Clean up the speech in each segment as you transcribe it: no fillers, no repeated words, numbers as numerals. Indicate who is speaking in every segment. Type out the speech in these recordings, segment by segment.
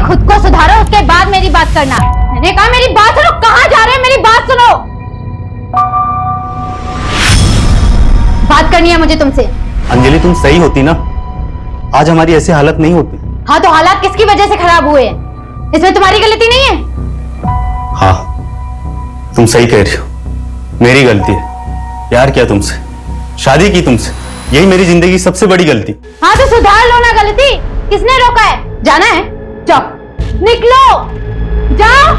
Speaker 1: खुद को सुधारो, उसके बाद मेरी बात करना। मैंने कहा मेरी बात सुनो। कहाँ जा रहे हैं? मेरी बात सुनो। बात करनी है मुझे तुमसे।
Speaker 2: अंजलि तुम सही होती ना, आज हमारी ऐसी हालत नहीं होती।
Speaker 1: हाँ तो हालात किसकी वजह से खराब हुए हैं? इसमें तुम्हारी गलती नहीं है।
Speaker 2: हाँ तुम सही कह रही हो, मेरी गलती है। प्यार किया तुमसे, शादी की तुमसे, यही मेरी जिंदगी की सबसे बड़ी गलती।
Speaker 1: हाँ तो सुधार लो ना गलती। किसने रोका है? जाना है? जाओ, निकलो, जाओ।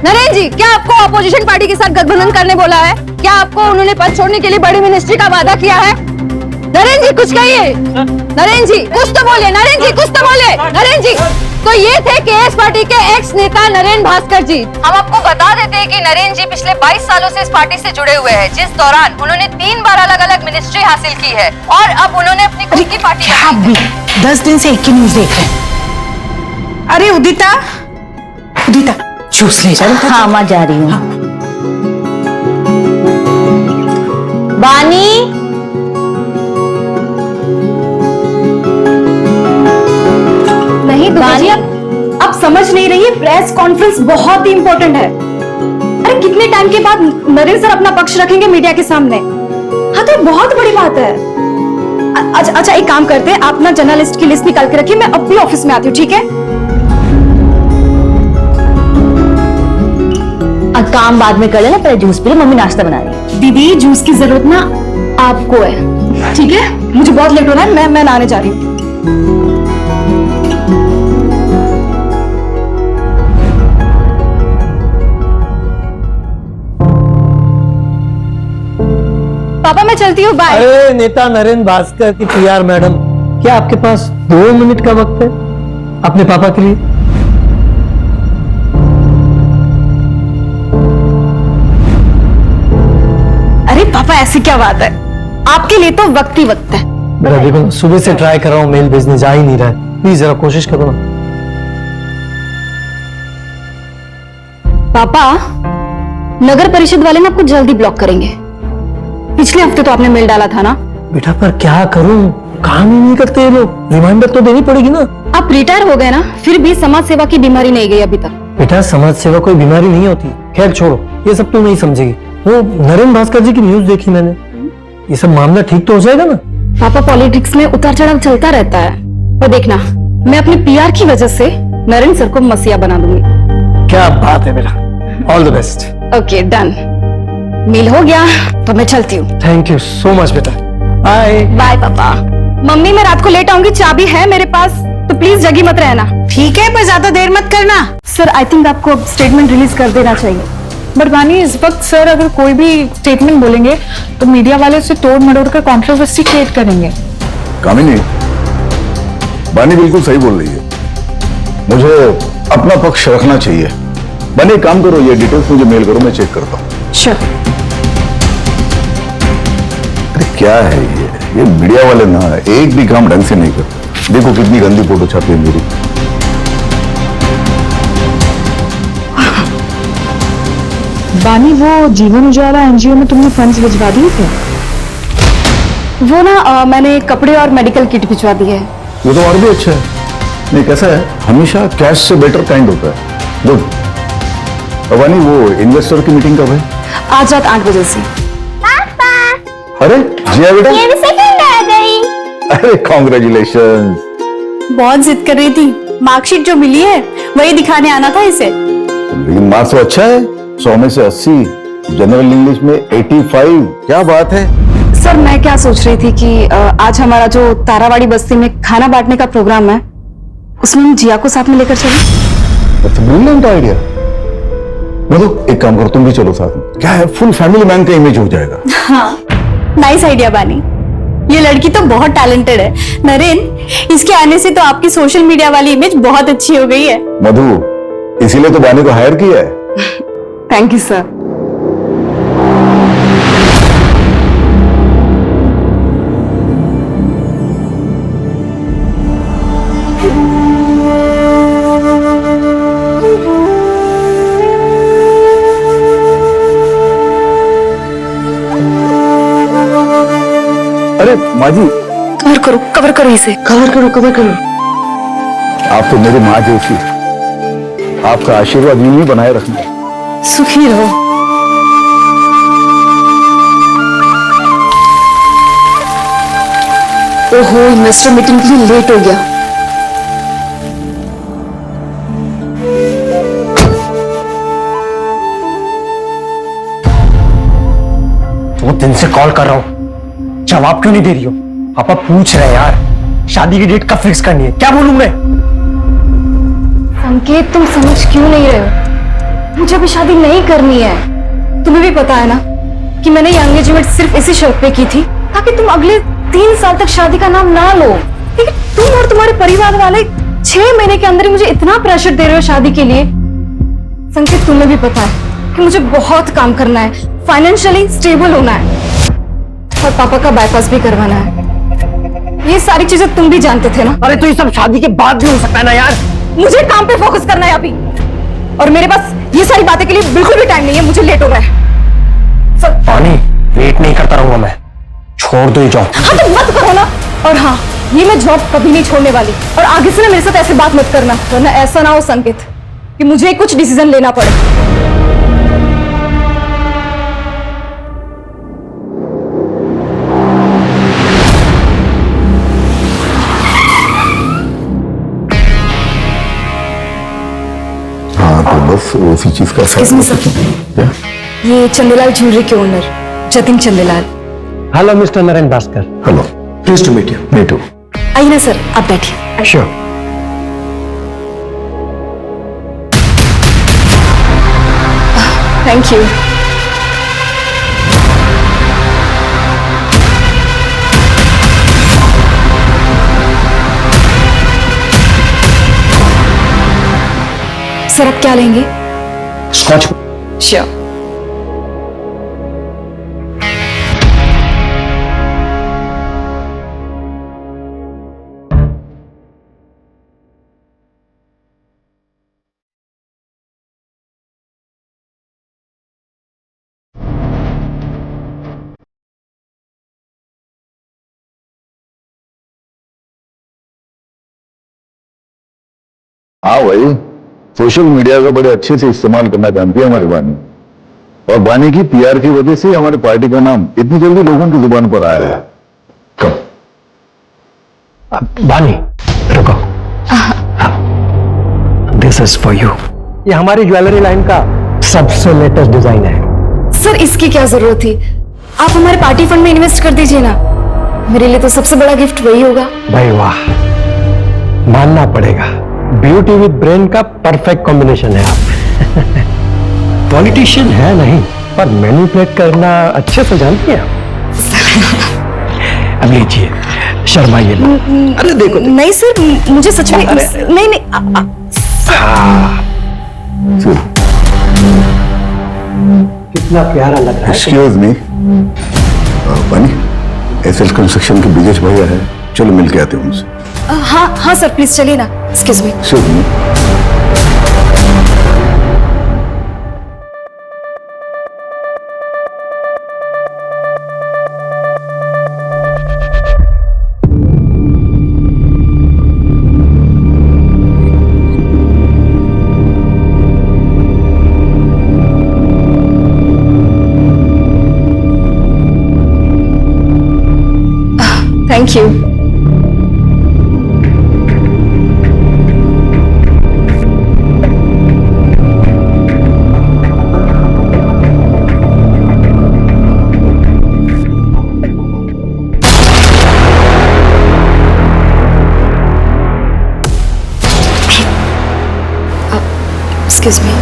Speaker 3: नरेन जी, क्या आपको अपोजिशन पार्टी के साथ गठबंधन करने बोला है? क्या आपको उन्होंने पद छोड़ने के लिए बड़ी मिनिस्ट्री का वादा किया है? नरेन जी कुछ कहिए। नरेन जी कुछ तो बोले। नरेन जी कुछ तो बोले। नरेन जी तो ये थे केएस पार्टी के एक्स नेता नरेन भास्कर जी। हम आपको बता देते हैं कि नरेन जी पिछले 22 सालों से इस पार्टी से जुड़े हुए हैं, जिस दौरान उन्होंने 3 बार अलग अलग मिनिस्ट्री हासिल की है और अब उन्होंने अपनी खुद की पार्टी।
Speaker 4: आप भी 10 दिन से एक ही न्यूज देख रहे हैं। अरे उदिता, उदिता जूस ले जा।
Speaker 1: हाँ मैं जा रही हूँ। बानी,
Speaker 3: नहीं बानी, आप समझ नहीं रही है, प्रेस कॉन्फ्रेंस बहुत ही इंपॉर्टेंट है। अरे कितने टाइम के बाद नरेन सर अपना पक्ष रखेंगे मीडिया के सामने। हाँ तो बहुत बड़ी बात है। अच्छा एक काम करते हैं, आप ना जर्नलिस्ट की लिस्ट निकाल के रखिए, मैं अब भी ऑफिस में आती हूँ, ठीक है?
Speaker 1: काम बाद में कर लेना, पहले जूस पी लो, मम्मी नाश्ता बना रही है।
Speaker 3: दीदी जूस की जरूरत ना आपको है, ठीक है? मुझे बहुत लेट हो रहा है, मैं नहाने जा रही हूँ। पापा मैं चलती हूँ, बाय।
Speaker 5: अरे नेता नरेन भास्कर की पीआर मैडम, क्या आपके पास 2 मिनट का वक्त है अपने पापा के लिए?
Speaker 3: अरे पापा ऐसी क्या बात है, आपके लिए तो वक्त ही वक्त है।
Speaker 5: मेरा देखो सुबह से ट्राई कर रहा हूँ, मेल भेजने जा ही नहीं रहा है, प्लीज जरा कोशिश करो ना।
Speaker 3: पापा नगर परिषद वाले ना आपको जल्दी ब्लॉक करेंगे। पिछले हफ्ते तो आपने मेल डाला था ना।
Speaker 5: बेटा पर क्या करूं, काम ही नहीं करते ये लोग, रिमाइंडर तो देनी पड़ेगी ना।
Speaker 3: आप रिटायर हो गए ना, फिर भी समाज सेवा की बीमारी नहीं गई अभी तक।
Speaker 5: बेटा समाज सेवा कोई बीमारी नहीं होती। खैर छोड़ो, ये सब तो नहीं समझेगी। वो नरेन भास्कर जी की न्यूज देखी मैंने, ये सब मामला ठीक तो हो जाएगा ना?
Speaker 3: पापा पॉलिटिक्स में उतार चढ़ाव चलता रहता है, और देखना मैं अपने पीआर की वजह से नरेन सर को मसीहा बना दूंगी।
Speaker 5: क्या बात है बेटा, all the best.
Speaker 3: Okay done, meal हो गया तो मैं चलती हूँ।
Speaker 5: थैंक यू सो मच बेटा, बाय।
Speaker 3: बाय पापा। मम्मी मैं रात को लेट आऊंगी, चाबी है मेरे पास, तो प्लीज जगी मत रहना।
Speaker 4: ठीक है पर ज्यादा देर मत करना।
Speaker 3: सर आई थिंक आपको अब स्टेटमेंट रिलीज कर देना चाहिए।
Speaker 6: बट बानी इस वक्त सर अगर कोई भी स्टेटमेंट बोलेंगे तो मीडिया वाले उसे तोड़ मरोड़ कर कंट्रोवर्सी क्रिएट करेंगे।
Speaker 7: कामिनी, बानी बिल्कुल सही बोल रही है, मुझे अपना पक्ष रखना चाहिए। बानी काम करो, ये डिटेल्स मुझे मेल करो, मैं चेक करता हूँ।
Speaker 3: श्योर।
Speaker 7: अरे क्या है ये मीडिया वाले ना एक भी काम ढंग से नहीं करते। देखो कितनी गंदी फोटो छापी है मेरी।
Speaker 6: बानी वो जीवन उजाला एनजीओ में तुमने फंड्स भिजवा दिए थे?
Speaker 3: वो ना मैंने कपड़े और मेडिकल किट भिजवा दी है।
Speaker 7: वो तो और भी अच्छा है। नहीं कैसा है, हमेशा कैश से बेटर काइंड होता है। गुड। बानी वो इन्वेस्टर की मीटिंग कब है?
Speaker 3: आज रात 8 बजे से।
Speaker 7: पापा। अरे जिया बेटा,
Speaker 1: ये भी सेकंड आ गई।
Speaker 7: अरे कॉन्ग्रेचुलेशन।
Speaker 3: बहुत जिद कर रही थी, मार्कशीट जो मिली है वही दिखाने आना था इसे।
Speaker 7: लेकिन मार्क्स तो अच्छा है, 100 में से 80, जनरल इंग्लिश में 85। क्या बात है।
Speaker 3: सर मैं क्या सोच रही थी कि आज हमारा जो तारावाड़ी बस्ती में खाना बांटने का प्रोग्राम है, उसमें हम जिया को साथ में लेकर चलें।
Speaker 7: Brilliant idea. मतलब एक काम करो, तुम भी चलो साथ में। क्या है, फुल फैमिली मैन का इमेज हो जाएगा।
Speaker 3: हाँ नाइस आइडिया बानी, ये लड़की तो बहुत टैलेंटेड है। नरेन, इसके आने से तो आपकी सोशल मीडिया वाली इमेज बहुत अच्छी हो गई है।
Speaker 7: मधु, इसीलिए तो बानी को हायर किया है।
Speaker 3: Thank you sir.
Speaker 7: अरे माँ जी,
Speaker 3: कवर करो इसे।
Speaker 5: कवर करो।
Speaker 7: आप तो मेरी माँ जैसी, आपका आशीर्वाद यूं ही बनाए रखना।
Speaker 3: सुखी रहो। ओहो, इन्वेस्टर मीटिंग के लिए लेट हो गया।
Speaker 5: दो दिन से कॉल कर रहा हूँ, जवाब क्यों नहीं दे रही हो? पापा पूछ रहे हैं यार, शादी की डेट कब फिक्स करनी है? क्या बोलूं मैं?
Speaker 3: संकेत, तुम समझ क्यों नहीं रहे हो? मुझे अभी शादी नहीं करनी है। तुम्हें भी पता है ना कि मैंने ये एंगेजमेंट सिर्फ इसी शर्त पे की थी ताकि तुम अगले 3 साल तक शादी का नाम ना लो। लेकिन तुम और तुम्हारे परिवार वाले 6 महीने के अंदर ही मुझे इतना प्रेशर दे रहे हो शादी के लिए। संकेत, तुम्हें भी पता है कि मुझे बहुत काम करना है, फाइनेंशियली स्टेबल होना है और पापा का बाईपास भी करवाना है। ये सारी चीजें तुम भी जानते थे ना।
Speaker 5: अरे तो ये सब शादी के बाद भी हो सकता है ना यार।
Speaker 3: मुझे काम पे फोकस करना है अभी, और मेरे पास ये सारी बातें के लिए बिल्कुल भी टाइम नहीं है। मुझे लेट हो रहा है।
Speaker 5: पानी वेट नहीं करता रहूंगा मैं, छोड़ दो ये जॉब।
Speaker 3: हाँ तो मत करो ना। और हाँ, ये मैं जॉब कभी नहीं छोड़ने वाली, और आगे से ना मेरे साथ ऐसे बात मत करना, वरना ऐसा ना हो संकेत कि मुझे कुछ डिसीजन लेना पड़े।
Speaker 7: हाँ तो बस उसी चीज का
Speaker 3: Excuse me, sir.
Speaker 7: क्या?
Speaker 3: ये चंदेलाल ज्वेलरी के owner Jatin Chandelal.
Speaker 5: Hello mister Narendra Bhaskar.
Speaker 7: Hello,
Speaker 5: please to meet you.
Speaker 7: Me too.
Speaker 3: आइए ना सर, आप बैठिए।
Speaker 5: श्योर।
Speaker 3: Thank you. सर, आप क्या लेंगे?
Speaker 5: स्कॉच।
Speaker 3: श्योर।
Speaker 7: हाँ भाई, सोशल मीडिया का बड़े अच्छे से इस्तेमाल करना जानती है हमारी बानी, और बानी की पीआर की वजह से हमारी पार्टी का नाम इतनी जल्दी लोगों की जुबान पर आया है। कब?
Speaker 5: बानी रुको, दिस इज फॉर यू। ये हमारी ज्वेलरी लाइन का सबसे लेटेस्ट डिजाइन है।
Speaker 3: सर, इसकी क्या जरूरत थी? आप हमारे पार्टी फंड में इन्वेस्ट कर दीजिए ना। मेरे लिए तो सबसे बड़ा गिफ्ट वही होगा।
Speaker 5: भाई वाह, मानना पड़ेगा, ब्यूटी विद ब्रेन का परफेक्ट कॉम्बिनेशन है आप। पॉलिटिशियन है नहीं, पर मैनिपुलेट करना अच्छे से जानती हैं आप। अब लीजिए, शर्माइए लो। अरे देखो,
Speaker 3: नहीं सर, मुझे सच में नहीं नहीं
Speaker 7: चल,
Speaker 5: कितना प्यारा लग रहा है।
Speaker 7: एक्सक्यूज मी, बानी, एसएल कंस्ट्रक्शन के बिगेश भैया है, चलो मिल के आते हैं उनसे।
Speaker 3: हाँ हाँ सर, प्लीज चलिए ना। Excuse me.
Speaker 7: Excuse me.
Speaker 3: Thank you. Excuse me.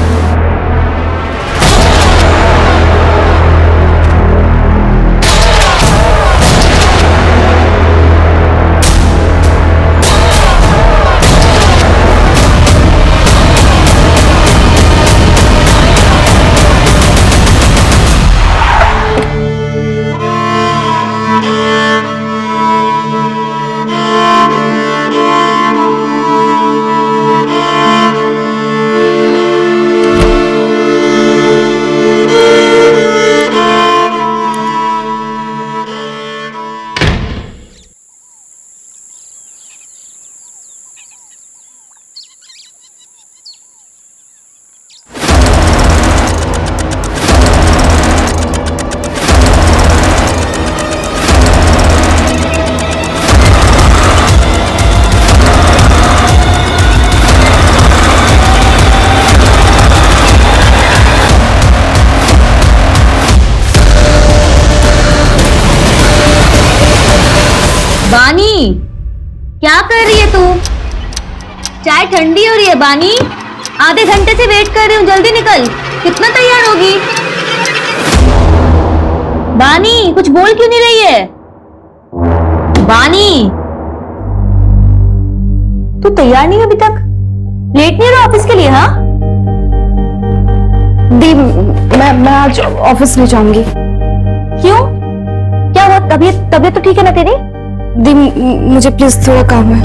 Speaker 8: क्या कर रही है तू? चाय ठंडी हो रही है बानी। आधे घंटे से वेट कर रही हूँ, जल्दी निकल। कितना तैयार होगी? बानी कुछ बोल क्यों नहीं रही है? बानी तू तैयार नहीं है अभी तक? लेट नहीं हो रहा ऑफिस के लिए? हाँ
Speaker 3: दी, मैं आज ऑफिस नहीं जाऊंगी।
Speaker 8: क्यों? क्या हुआ? तबीयत तो ठीक है ना तेरी?
Speaker 3: दी, मुझे प्लीज थोड़ा काम है।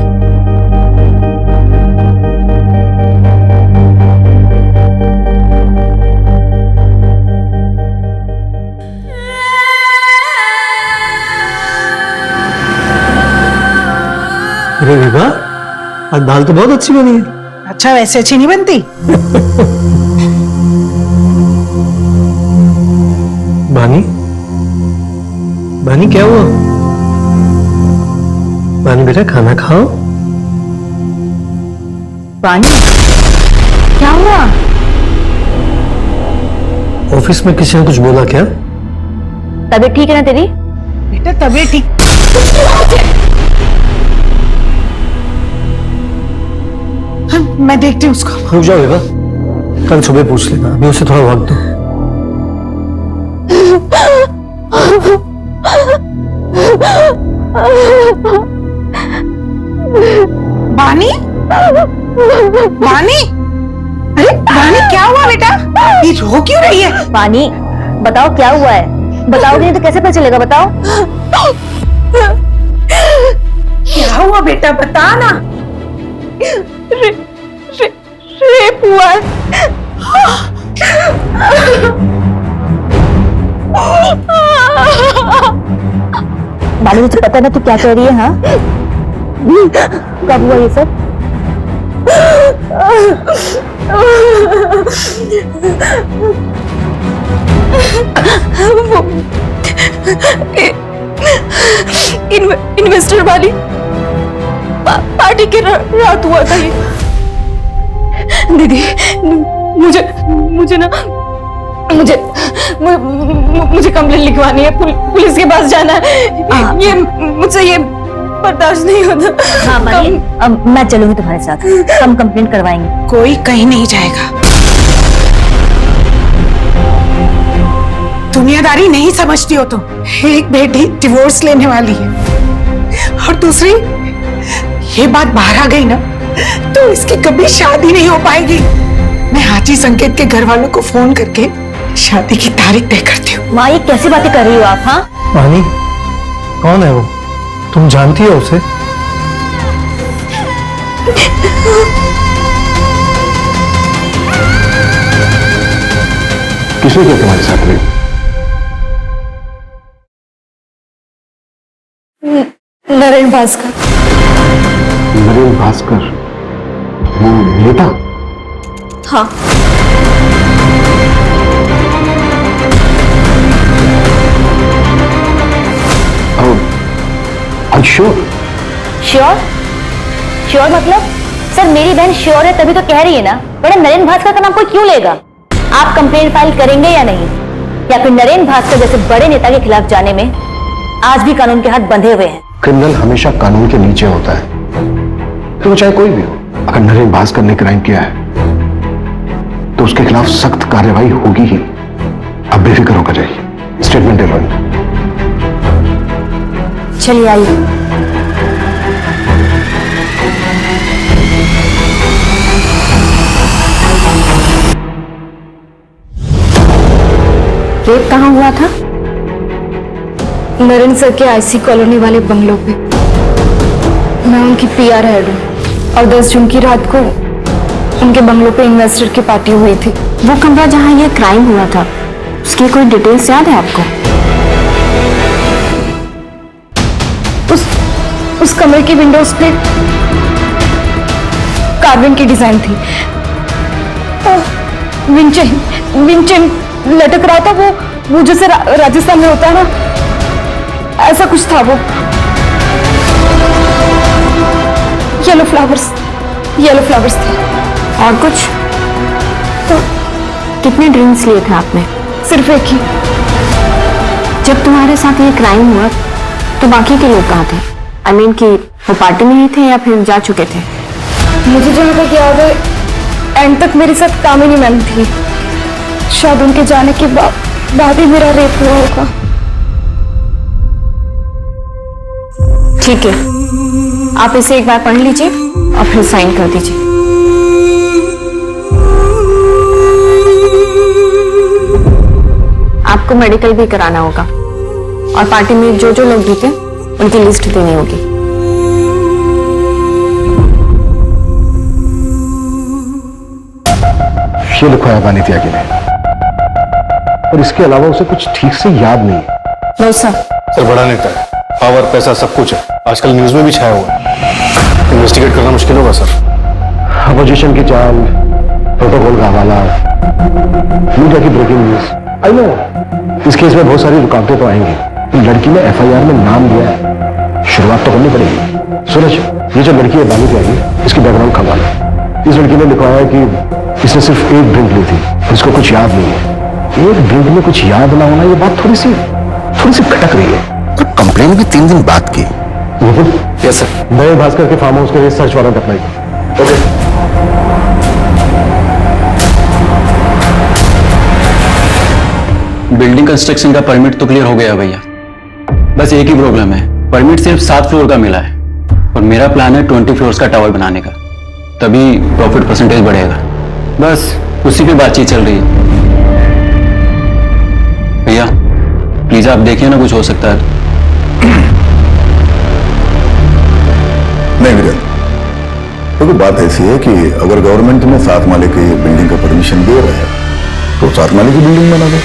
Speaker 5: अरे विभा, आज दाल तो बहुत अच्छी बनी है।
Speaker 4: अच्छा, वैसे अच्छी नहीं बनती?
Speaker 5: बानी, बानी क्या हुआ? बानी बेटा खाना खाओ।
Speaker 8: बानी क्या हुआ?
Speaker 5: ऑफिस में किसी ने कुछ बोला क्या?
Speaker 8: तबीयत ठीक है ना तेरी?
Speaker 4: बेटा तबीयत ठीक? हाँ, मैं देखती हूँ उसको।
Speaker 5: रुक जाओ विभा, कल सुबह पूछ लेना, अभी उसे थोड़ा वक्त दो।
Speaker 4: बानी, बानी, अरे बानी क्या हुआ बेटा? ये रो क्यों रही है?
Speaker 8: बानी बताओ क्या हुआ है? बताओ नहीं तो कैसे पता चलेगा? बताओ
Speaker 4: क्या हुआ बेटा, बता ना। रेप हुआ है।
Speaker 8: बानी मुझे पता है ना तू क्या कह रही है? हाँ कब हुआ ये सब?
Speaker 3: इन्वेस्टर वाली पार्टी की रात हुआ था ये। दीदी, मुझे कंप्लेंट लिखवानी है, पुलिस के पास जाना है। ये मुझसे ये बर्दाश्त नहीं होता।
Speaker 8: हाँ बानी, अब मैं चलूंगी तुम्हारे साथ, हम कंप्लेंट करवाएंगे।
Speaker 4: कोई कहीं नहीं जाएगा। दुनियादारी नहीं समझती हो तुम। एक बेटी डिवोर्स लेने वाली है और दूसरी ये बात बाहर आ गई ना तो इसकी कभी शादी नहीं हो पाएगी। मैं हाजी संकेत के घर वालों को फोन करके शादी की तारीख तय करती हूँ।
Speaker 8: माँ ये कैसी बातें कर रही हो आप? हाँ
Speaker 5: बानी, कौन है वो? तुम जानती हो उसे?
Speaker 7: किसने किया तुम्हारे साथ रेप?
Speaker 3: नरेन भास्कर।
Speaker 7: नरेन भास्कर, वो नेता?
Speaker 3: हाँ।
Speaker 7: श्योर?
Speaker 8: श्योर? श्योर मतलब? सर मेरी बहन श्योर है तभी तो कह रही है ना। बड़ा नरेन भास्कर का नाम कोई क्यों लेगा? आप कंप्लेंट फाइल करेंगे या नहीं? या फिर नरेन भास्कर जैसे बड़े नेता के खिलाफ जाने में आज भी कानून के हाथ बंधे हुए हैं?
Speaker 7: क्रिमिनल हमेशा कानून के नीचे होता है, तो चाहे कोई भी हो। अगर नरेन भास्कर ने क्राइम किया है तो उसके खिलाफ सख्त कार्रवाई होगी ही। अब बेफिक्र होकर जाइए, स्टेटमेंट ले लो।
Speaker 8: चलिए आइए। रेप कहाँ हुआ था?
Speaker 3: नरेन सर के आईसी कॉलोनी वाले बंगलों पे। मैं उनकी पीआर हेड हूँ और 10 जून की रात को उनके बंगलों पे इन्वेस्टर की पार्टी हुई थी।
Speaker 8: वो कमरा जहाँ ये क्राइम हुआ था उसकी कोई डिटेल्स याद है आपको?
Speaker 3: उस कमरे की विंडोज पे कार्बन की डिजाइन थी। विंचेन लटक रहा था, वो जैसे राजस्थान में होता है ना, ऐसा कुछ था वो। येलो फ्लावर्स थे।
Speaker 8: और कुछ? तो कितने ड्रिंक्स लिए थे आपने?
Speaker 3: सिर्फ एक ही।
Speaker 8: जब तुम्हारे साथ ये क्राइम हुआ तो बाकी के लोग कहाँ थे? आई मीन कि
Speaker 3: वो पार्टी में ही थे या फिर जा चुके थे?
Speaker 6: मुझे जहाँ तक याद है एंड तक मेरे साथ कामिनी मैम थी। शायद उनके जाने के बाद ही मेरा रेप हुआ होगा।
Speaker 3: ठीक है, आप इसे एक बार पढ़ लीजिए और फिर साइन कर दीजिए। आपको मेडिकल भी कराना होगा और पार्टी में जो जो लोग भी थे उनकी लिस्ट देनी होगी।
Speaker 5: ये लिखवाया बानी त्यागी ने, और इसके अलावा उसे कुछ ठीक से याद नहीं है।
Speaker 3: No sir.
Speaker 9: सर बड़ा नेता है, पावर पैसा सब कुछ है, आजकल न्यूज में भी छाया हुआ है। इन्वेस्टिगेट करना मुश्किल होगा सर।
Speaker 5: अपोजिशन की चाल, प्रोटोकॉल का हवाला, मीडिया की ब्रेकिंग न्यूज। आई नो इस केस में बहुत सारी रुकावटें तो आएंगी। लड़की ने एफआईआर में नाम दिया है, शुरुआत तो करनी पड़ेगी। सूरज, ये जो लड़की है बानी त्यागी, इसकी बैकग्राउंड खंगालो। इस लड़की ने लिखवाया है कि इसने सिर्फ एक ड्रिंक ली थी, इसको कुछ याद नहीं है। एक ड्रिंक में कुछ याद ना होना, ये बात थोड़ी सी खटक रही है।
Speaker 7: तो कंप्लेन भी 3 दिन बाद की।
Speaker 5: Yes sir. नए भास्कर के फार्म हाउस के लिए सर्च वारंट अप्लाई करो। ओके।
Speaker 2: बिल्डिंग कंस्ट्रक्शन का परमिट तो क्लियर हो गया भैया, बस एक ही प्रॉब्लम है, परमिट सिर्फ 7 फ्लोर का मिला है और मेरा प्लान है 20 फ्लोर्स का टावर बनाने का, तभी प्रॉफिट परसेंटेज बढ़ेगा। बस उसी पे बातचीत चल रही है। भैया प्लीज आप देखिए ना, कुछ हो सकता है।
Speaker 7: नहीं वीरेंद्र, देखो बात ऐसी है कि अगर गवर्नमेंट में 7 माले की बिल्डिंग का परमिशन दे रहा है तो 7 माले की बिल्डिंग बना दो।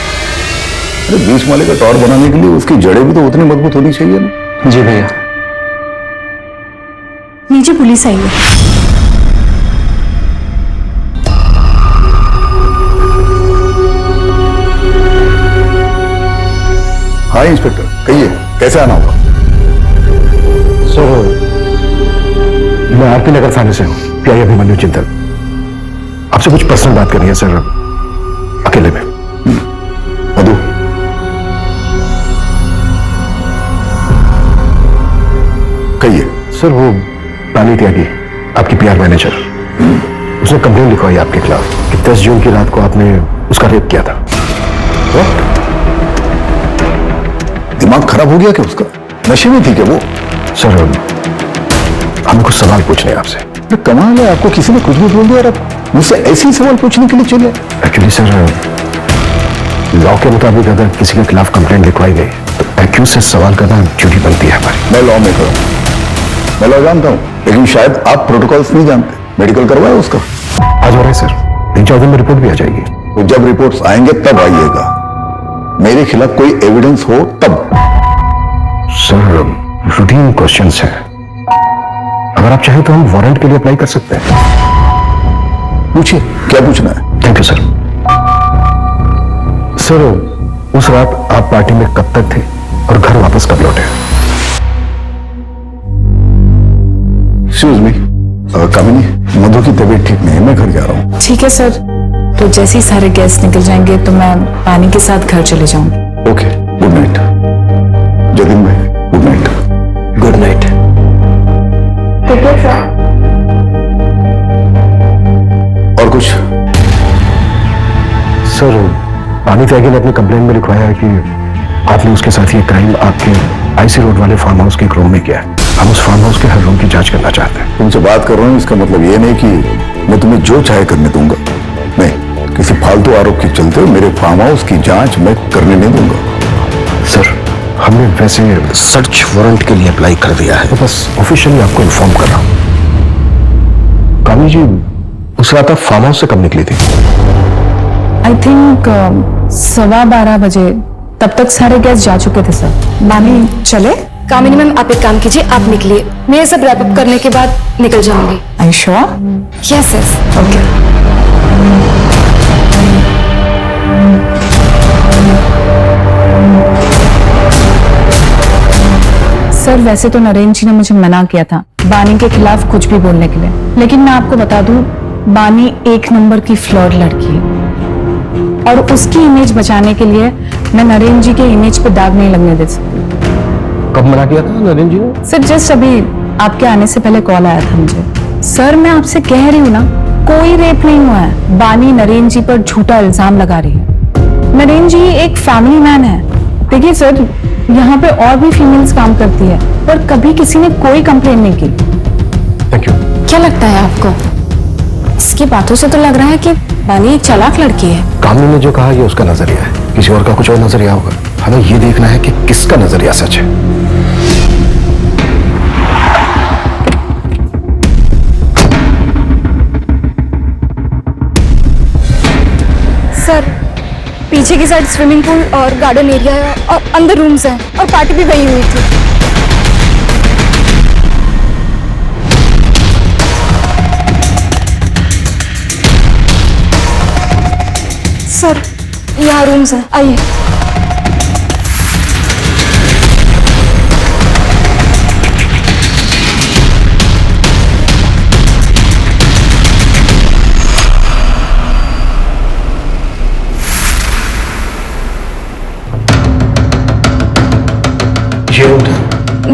Speaker 7: अरे 20 माले का टावर बनाने के लिए उसकी जड़ें भी तो उतनी मजबूत होनी चाहिए ना।
Speaker 2: जी भैया।
Speaker 6: नीचे पुलिस आई है।
Speaker 7: हाँ इंस्पेक्टर, कहिए कैसे आना होगा?
Speaker 5: सर, मैं आरपी नगर थाने से हूँ, पीआई अभिमन्यु चिंतल। आपसे कुछ पर्सनल बात करनी है सर, अकेले में।
Speaker 7: मधु, कहिए।
Speaker 5: सर, वो बानी त्यागी, आपकी पीआर मैनेजर, उसने कंप्लेन लिखवाई आपके खिलाफ कि 10 जून की रात को आपने उसका रेप किया था।
Speaker 7: What? दिमाग खराब हो गया क्या उसका? नशे में थी क्या वो?
Speaker 5: सर, हमें कुछ सवाल पूछने हैं आपसे।
Speaker 7: अरे कमाल है, आपको किसी ने कुछ भी बोल दिया और आप मुझसे ऐसे ही सवाल पूछने के लिए चले?
Speaker 5: एक्चुअली सर, लॉ के मुताबिक अगर किसी के खिलाफ कंप्लेंट लिखवाई गई तो एक्यूज से सवाल करना ड्यूटी बनती है हमारी।
Speaker 7: मैं लॉ मेकर हूं, मैं लॉ जानता हूं, लेकिन शायद आप प्रोटोकॉल्स नहीं जानते। मेडिकल करवाया उसका?
Speaker 5: आज हो रहा है सर, 3-4 दिन में रिपोर्ट भी आ जाएगी।
Speaker 7: तो जब रिपोर्ट्स आएंगे तब आइएगा, मेरे खिलाफ कोई एविडेंस हो तब।
Speaker 5: सर, रूटीन क्वेश्चंस हैं, अगर आप चाहें तो हम वारंट के लिए अप्लाई कर सकते हैं।
Speaker 7: पूछिए, क्या पूछना है?
Speaker 5: Thank you sir. सर, उस रात आप पार्टी में कब तक थे और घर वापस कब लौटे?
Speaker 7: एक्सक्यूज मी, कामिनी, मधु की तबीयत ठीक नहीं है, मैं घर जा रहा हूँ।
Speaker 6: ठीक है सर, तो जैसे ही सारे गेस्ट निकल जाएंगे तो मैं पानी के साथ घर चले जाऊंगी।
Speaker 7: Okay, good night. जतिन भाई, गुड नाइट।
Speaker 5: Good night.
Speaker 6: ठीक है सर।
Speaker 7: और कुछ?
Speaker 5: सर, बानी त्यागी ने अपनी कंप्लेंट में लिखवाया है कि आपने उसके साथ ये क्राइम आपके आईसी रोड वाले फार्म हाउस के एक रूम में किया है। हम उस फार्म हाउस के हर रूम की जांच करना चाहते हैं।
Speaker 7: तुमसे बात कर रहा हूँ, इसका मतलब ये नहीं कि मैं तुम्हें जो चाहे करने दूंगा। नहीं, किसी फालतू आरोप के चलते मेरे फार्म हाउस की जांच मैं करने नहीं दूंगा।
Speaker 5: सर, हमने वैसे सर्च वारंट के लिए अप्लाई कर दिया है, तो बस ऑफिशियली आपको इन्फॉर्म कर रहा हूँ। कामी जी, उस रात आप फार्म हाउस से कब निकली थी?
Speaker 6: आई थिंक 12:15 बजे, तब तक सारे गेस्ट जा चुके थे सर। बानी चले?
Speaker 3: कामिनी मैम, आप एक काम कीजिए, आप निकलिए, मैं ये सब रैप अप करने के बाद निकल जाऊंगी।
Speaker 6: I you sure?
Speaker 3: Yes yes, okay.
Speaker 6: Sir, वैसे तो नरेंद्र जी ने मुझे मना किया था बानी के खिलाफ कुछ भी बोलने के लिए, लेकिन मैं आपको बता दूं, बानी 1 नंबर की फ्लर्ट लड़की है और उसकी इमेज बचाने के लिए मैं नरेंद्र जी के इमेज पे दाग नहीं लगने दे सकती।
Speaker 5: कब मना किया था नरेंद्र जी ने?
Speaker 6: सर, जस्ट अभी आपके आने से पहले कॉल आया था मुझे। सर मैं आपसे कह रही हूँ ना, कोई रेप नहीं हुआ है। बानी नरेन जी पर झूठा इल्जाम लगा रही है। नरेन जी एक फैमिली मैन है। देखिए सर, यहाँ पे और भी फीमेल्स काम करती है, पर कभी किसी ने कोई कंप्लेन नहीं की।
Speaker 5: Thank you.
Speaker 6: क्या लगता है आपको? इसकी बातों से तो लग रहा है कि बानी एक चालाक लड़की है।
Speaker 9: कामनी ने जो कहा ये उसका नजरिया है, किसी और का कुछ और नजरिया होगा। हमें ये देखना है कि किसका नजरिया सच है।
Speaker 3: सर पीछे की साइड स्विमिंग पूल और गार्डन एरिया है और अंदर रूम्स हैं और पार्टी भी वही हुई थी। सर यहाँ रूम्स हैं, आइए।
Speaker 9: ये रूम था?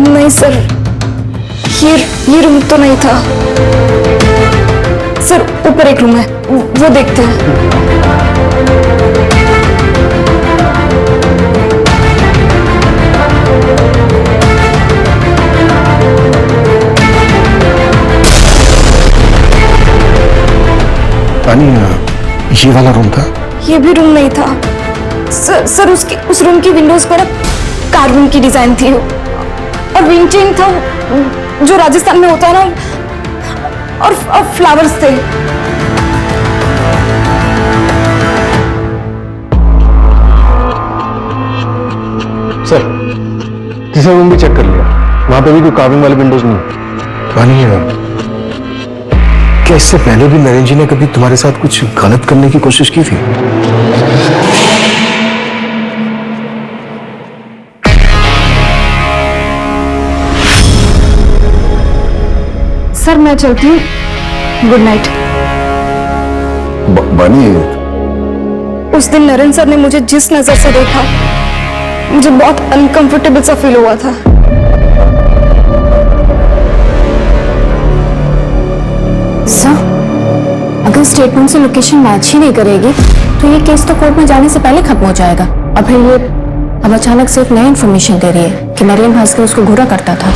Speaker 3: नहीं सर, ये रूम तो नहीं था सर। ऊपर एक रूम है, वो देखते हैं।
Speaker 9: पानी, ये वाला रूम था?
Speaker 3: ये भी रूम नहीं था सर। उस रूम की विंडोज पर कार्विंग की डिजाइन थी और विंड चेन था जो राजस्थान में होता है ना, और फ्लावर्स थे।
Speaker 9: सर तीसरा रूम भी चेक कर लिया, वहां पे भी कोई कार्विंग वाले विंडोज नहीं। पानी, क्या इससे पहले भी नरेन जी ने कभी तुम्हारे साथ कुछ गलत करने की कोशिश की थी?
Speaker 3: सर मैं चलती हूँ, गुड नाइट।
Speaker 7: बानी,
Speaker 3: उस दिन नरेन सर ने मुझे जिस नजर से देखा, मुझे बहुत अनकंफर्टेबल सा फील हुआ था।
Speaker 6: अगर स्टेटमेंट से लोकेशन मैच ही नहीं करेगी तो ये केस तो कोर्ट में जाने से पहले खत्म हो जाएगा। और फिर ये अब अचानक से एक नई इन्फॉर्मेशन दे रही है कि नरेन भास्कर उसको घूरा करता था।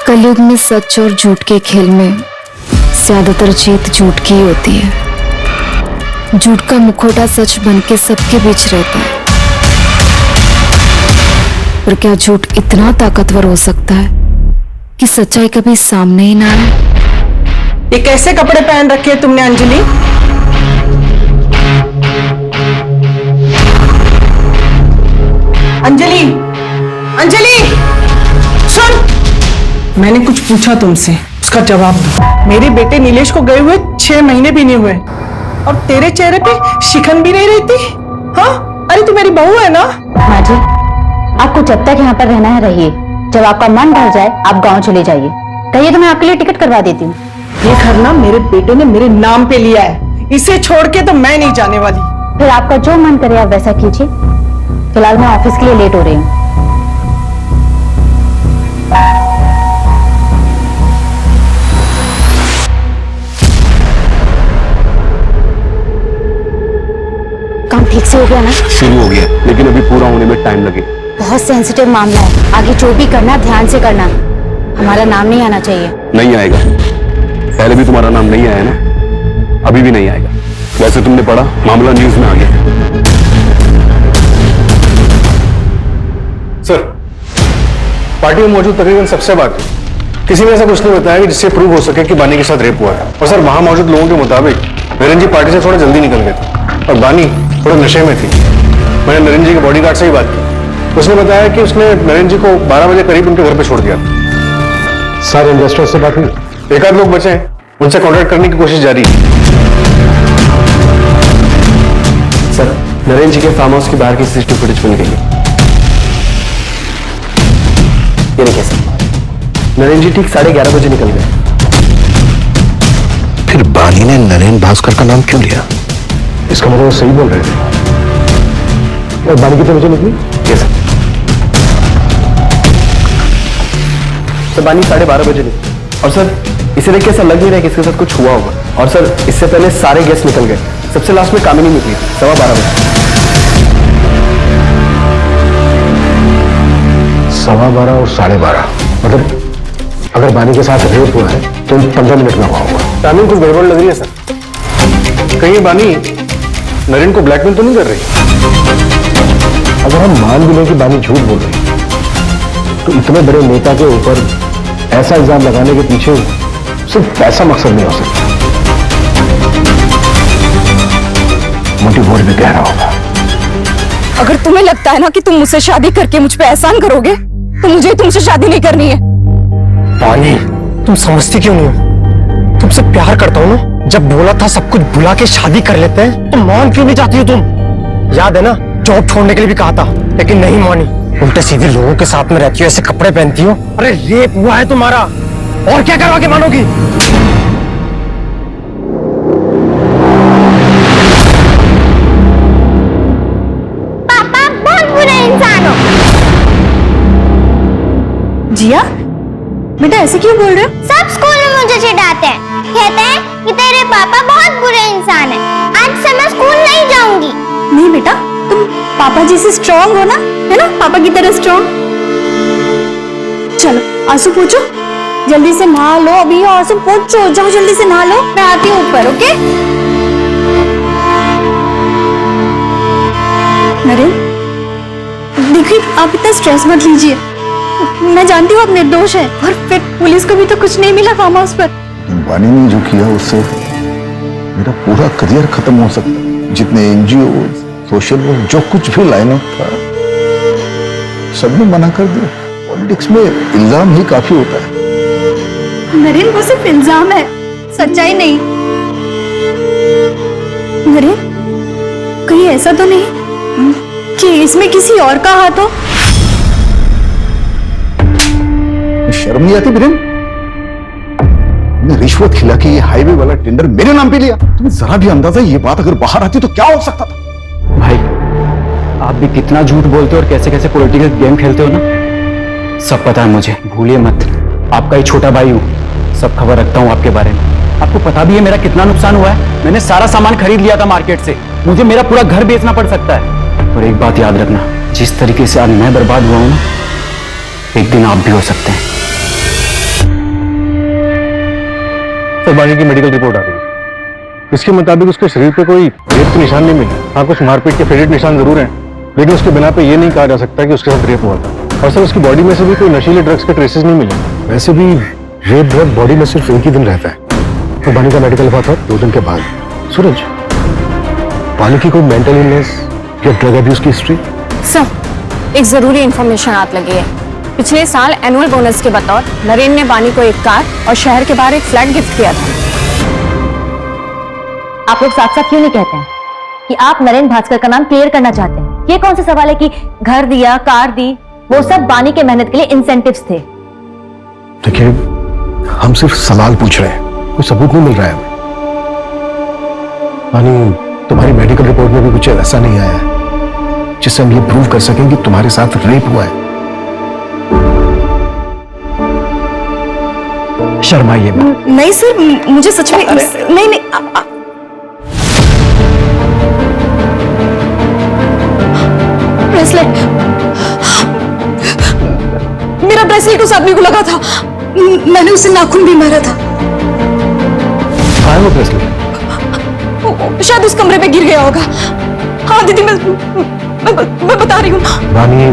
Speaker 10: कलयुग में सच और झूठ के खेल में ज्यादातर जीत झूठ की ही होती है। झूठ का मुखौटा सच बन के सबके बीच रहता है, पर क्या झूठ इतना ताकतवर हो सकता है कि सच्चाई कभी सामने ही ना आए?
Speaker 4: ये कैसे कपड़े पहन रखे हैं तुमने अंजलि? अंजलि, अंजलि सुन, मैंने कुछ पूछा तुमसे, उसका जवाब दो। मेरे बेटे नीलेश को गए हुए 6 महीने भी नहीं हुए और तेरे चेहरे पे शिकन भी नहीं रहती। हाँ, अरे तू मेरी बहू है ना?
Speaker 8: माँ जी, आपको जब तक यहाँ पर रहना है रहिए, जब आपका मन भर जाए आप गांव चले जाइए। कहिए तो मैं आपके लिए टिकट करवा देती हूँ।
Speaker 4: ये घर ना मेरे बेटे ने मेरे नाम पे लिया है, इसे छोड़ के तो मैं नहीं जाने वाली।
Speaker 8: फिर आपका जो मन करे आप वैसा कीजिए। फिलहाल मैं ऑफिस के लिए लेट हो रही हूँ। काम ठीक से हो गया ना?
Speaker 9: शुरू हो गया, लेकिन अभी पूरा होने में टाइम लगेगा।
Speaker 8: बहुत सेंसिटिव मामला है, आगे जो भी करना ध्यान से करना। हमारा नाम नहीं आना चाहिए।
Speaker 9: नहीं आएगा, पहले भी तुम्हारा नाम नहीं आया ना, अभी भी नहीं आएगा। वैसे तुमने पढ़ा, मामला न्यूज में आ गया। सर, पार्टी में मौजूद तकरीबन सबसे बात किसी ने ऐसा कुछ नहीं बताया कि जिससे प्रूव हो सके कि बानी के साथ रेप हुआ है। और सर, वहां मौजूद लोगों के मुताबिक नरेन जी पार्टी से थोड़ा जल्दी निकल गए थे और बानी थोड़ा नशे में थी। मैंने नरेन जी के बॉडीगार्ड से ही बात की, उसने बताया कि उसने नरेन जी को 12 बजे करीब उनके घर पे छोड़ दिया।
Speaker 5: सारे इन्वेस्टर से बात हुई?
Speaker 9: एक आध लोग बचे हैं, उनसे कॉन्टेक्ट करने की कोशिश जारी है।
Speaker 2: सर, नरेन जी के फार्म हाउस के बाहर की सीसीटीवी फुटेज मिल गई है। ये देखिए सर, नरेन जी ठीक 11:30 बजे निकल गए।
Speaker 9: फिर बानी ने नरेन भास्कर का नाम क्यों लिया? इसका मतलब वो सही बोल रहे थे।
Speaker 5: और बानी कितने बजे निकली?
Speaker 9: ये सर। तो बानी 12:30 बजे निकली। और सर इसे देख के ऐसा लग नहीं रहा है कि इसके साथ कुछ हुआ होगा। और सर इससे पहले सारे गेस्ट निकल गए, सबसे लास्ट में कामिनी निकली 12:15 बजे।
Speaker 5: 12:15 और 12:30 मतलब अगर बानी के साथ रेप हुआ है तो 15 मिनट में हुआ होगा।
Speaker 9: टाइमिंग कुछ गड़बड़ लग रही है सर। कहीं बानी नरेन को ब्लैकमेल तो नहीं कर रही?
Speaker 5: अगर हम मान भी लें कि बानी झूठ बोल रही तो इतने बड़े नेता के ऊपर ऐसा इल्जाम लगाने के पीछे सिर्फ पैसा मकसद नहीं हो सकता। मोटिव और भी गहरा होगा।
Speaker 3: अगर तुम्हें लगता है ना कि तुम मुझसे शादी करके मुझ पे एहसान करोगे तो मुझे तुमसे शादी नहीं करनी है।
Speaker 5: बानी, तुम समझती क्यों नहीं हो? तुमसे प्यार करता हूं ना। जब बोला था सब कुछ भुला के शादी कर लेते हैं तो मान क्यों नहीं जाती हो तुम? याद है ना, जॉब छोड़ने के लिए भी कहा था लेकिन नहीं मानी। उल्टे सीधे लोगों के साथ में रहती हो, ऐसे कपड़े पहनती हो। अरे रेप हुआ है तुम्हारा, और क्या करवा के मानोगी?
Speaker 8: पापा बहुत बुरे इंसान हो।
Speaker 3: जिया बेटा ऐसे क्यों बोल रहे हो?
Speaker 8: सब स्कूल में मुझे चिढ़ाते हैं, कहते हैं कि तेरे पापा बहुत बुरे इंसान हैं। आज से मैं स्कूल नहीं जाऊंगी।
Speaker 3: नहीं बेटा, तुम पापा जी से स्ट्रांग हो ना, है ना, पापा की तरह स्ट्रांग। चलो आंसू पोंछो, जल्दी से नहा लो। अभी आंसू पोंछो, जाओ जल्दी से नहा लो। मैं आती हूँ ऊपर। ओके नरेन, देखिए आप इतना स्ट्रेस मत लीजिए। मैं जानती हूँ आप निर्दोष है, और फिर पुलिस को भी तो कुछ नहीं मिला फार्म हाउस पर।
Speaker 7: बानी ने जो किया उससे मेरा पूरा करियर खत्म हो सकता है। जितने एनजीओ, सोशल वर्क, जो कुछ भी लाइन अप था सबने मना कर दिया। पॉलिटिक्स में इल्जाम ही काफी होता है।
Speaker 3: नरेन वो सिर्फ इल्जाम है, सच्चाई नहीं। नरेन कहीं ऐसा तो नहीं कि इसमें किसी और का हाथ हो?
Speaker 7: शर्म नहीं आती बिरेन? रिश्वत खिला के ये हाईवे वाला टेंडर मेरे नाम पे लिया। तुम्हें जरा भी अंदाजा ये बात अगर बाहर आती तो क्या हो सकता था?
Speaker 2: भाई आप भी कितना झूठ बोलते हो और कैसे कैसे पॉलिटिकल गेम खेलते हो ना, सब पता है मुझे। भूलिए मत, आपका ही छोटा भाई हूँ, सब खबर रखता हूँ आपके बारे में। आपको पता भी है मेरा कितना नुकसान हुआ है। मैंने सारा सामान खरीद लिया था मार्केट से, मुझे मेरा पूरा घर बेचना पड़ सकता है। और एक बात याद रखना, जिस तरीके से आज मैं बर्बाद हुआ हूं ना, एक दिन आप भी हो सकते हैं।
Speaker 9: सर बानी की मेडिकल रिपोर्ट आ गई। इसके मुताबिक उसके शरीर पे कोई रेप के निशान नहीं मिले। हाँ कुछ मारपीट के फेडेड निशान जरूर हैं, लेकिन उसके बिना पे ये नहीं कहा जा सकता कि उसके साथ रेप हुआ था। और सर उसकी बॉडी में से भी कोई नशीले ड्रग्स के ट्रेसेस नहीं मिले।
Speaker 5: वैसे भी रेप ड्रग बॉडी में सिर्फ एक ही दिन रहता है, तो बानी का मेडिकल हुआ था 2 दिन के बाद। सूरज, बानी की कोई मेंटल इलनेस या ड्रग अब्यूज की हिस्ट्री?
Speaker 6: सर एक जरूरी इंफॉर्मेशन हाथ लगी है। पिछले साल एनुअल बोनस के बतौर नरेन ने बानी को एक कार और शहर के बाहर एक फ्लैट गिफ्ट किया था।
Speaker 8: आप लोग साफ साफ क्यों नहीं कहते हैं कि आप नरेन भास्कर का नाम क्लियर करना चाहते हैं? ये कौन सा सवाल है कि घर दिया, कार दी, वो सब बानी के मेहनत के लिए इंसेंटिव्स थे।
Speaker 5: देखिए हम सिर्फ सवाल पूछ रहे हैं, कोई सबूत नहीं मिल रहा है हमें। बानी तुम्हारी मेडिकल रिपोर्ट में भी कुछ ऐसा नहीं आया है जिससे हम ये प्रूव कर सकें कि तुम्हारे साथ रेप हुआ है। शर्माइए मत।
Speaker 3: नहीं सर, मुझे सच में नहीं नहीं ब्रेसलेट, मेरा ब्रेसलेट उस आदमी को लगा था। मैंने उसे नाखून भी मारा था।
Speaker 5: कहाँ है वो ब्रेसलेट?
Speaker 3: शायद उस कमरे पे गिर गया होगा। हाँ दीदी, मैं बता रही हूँ।
Speaker 5: रानी,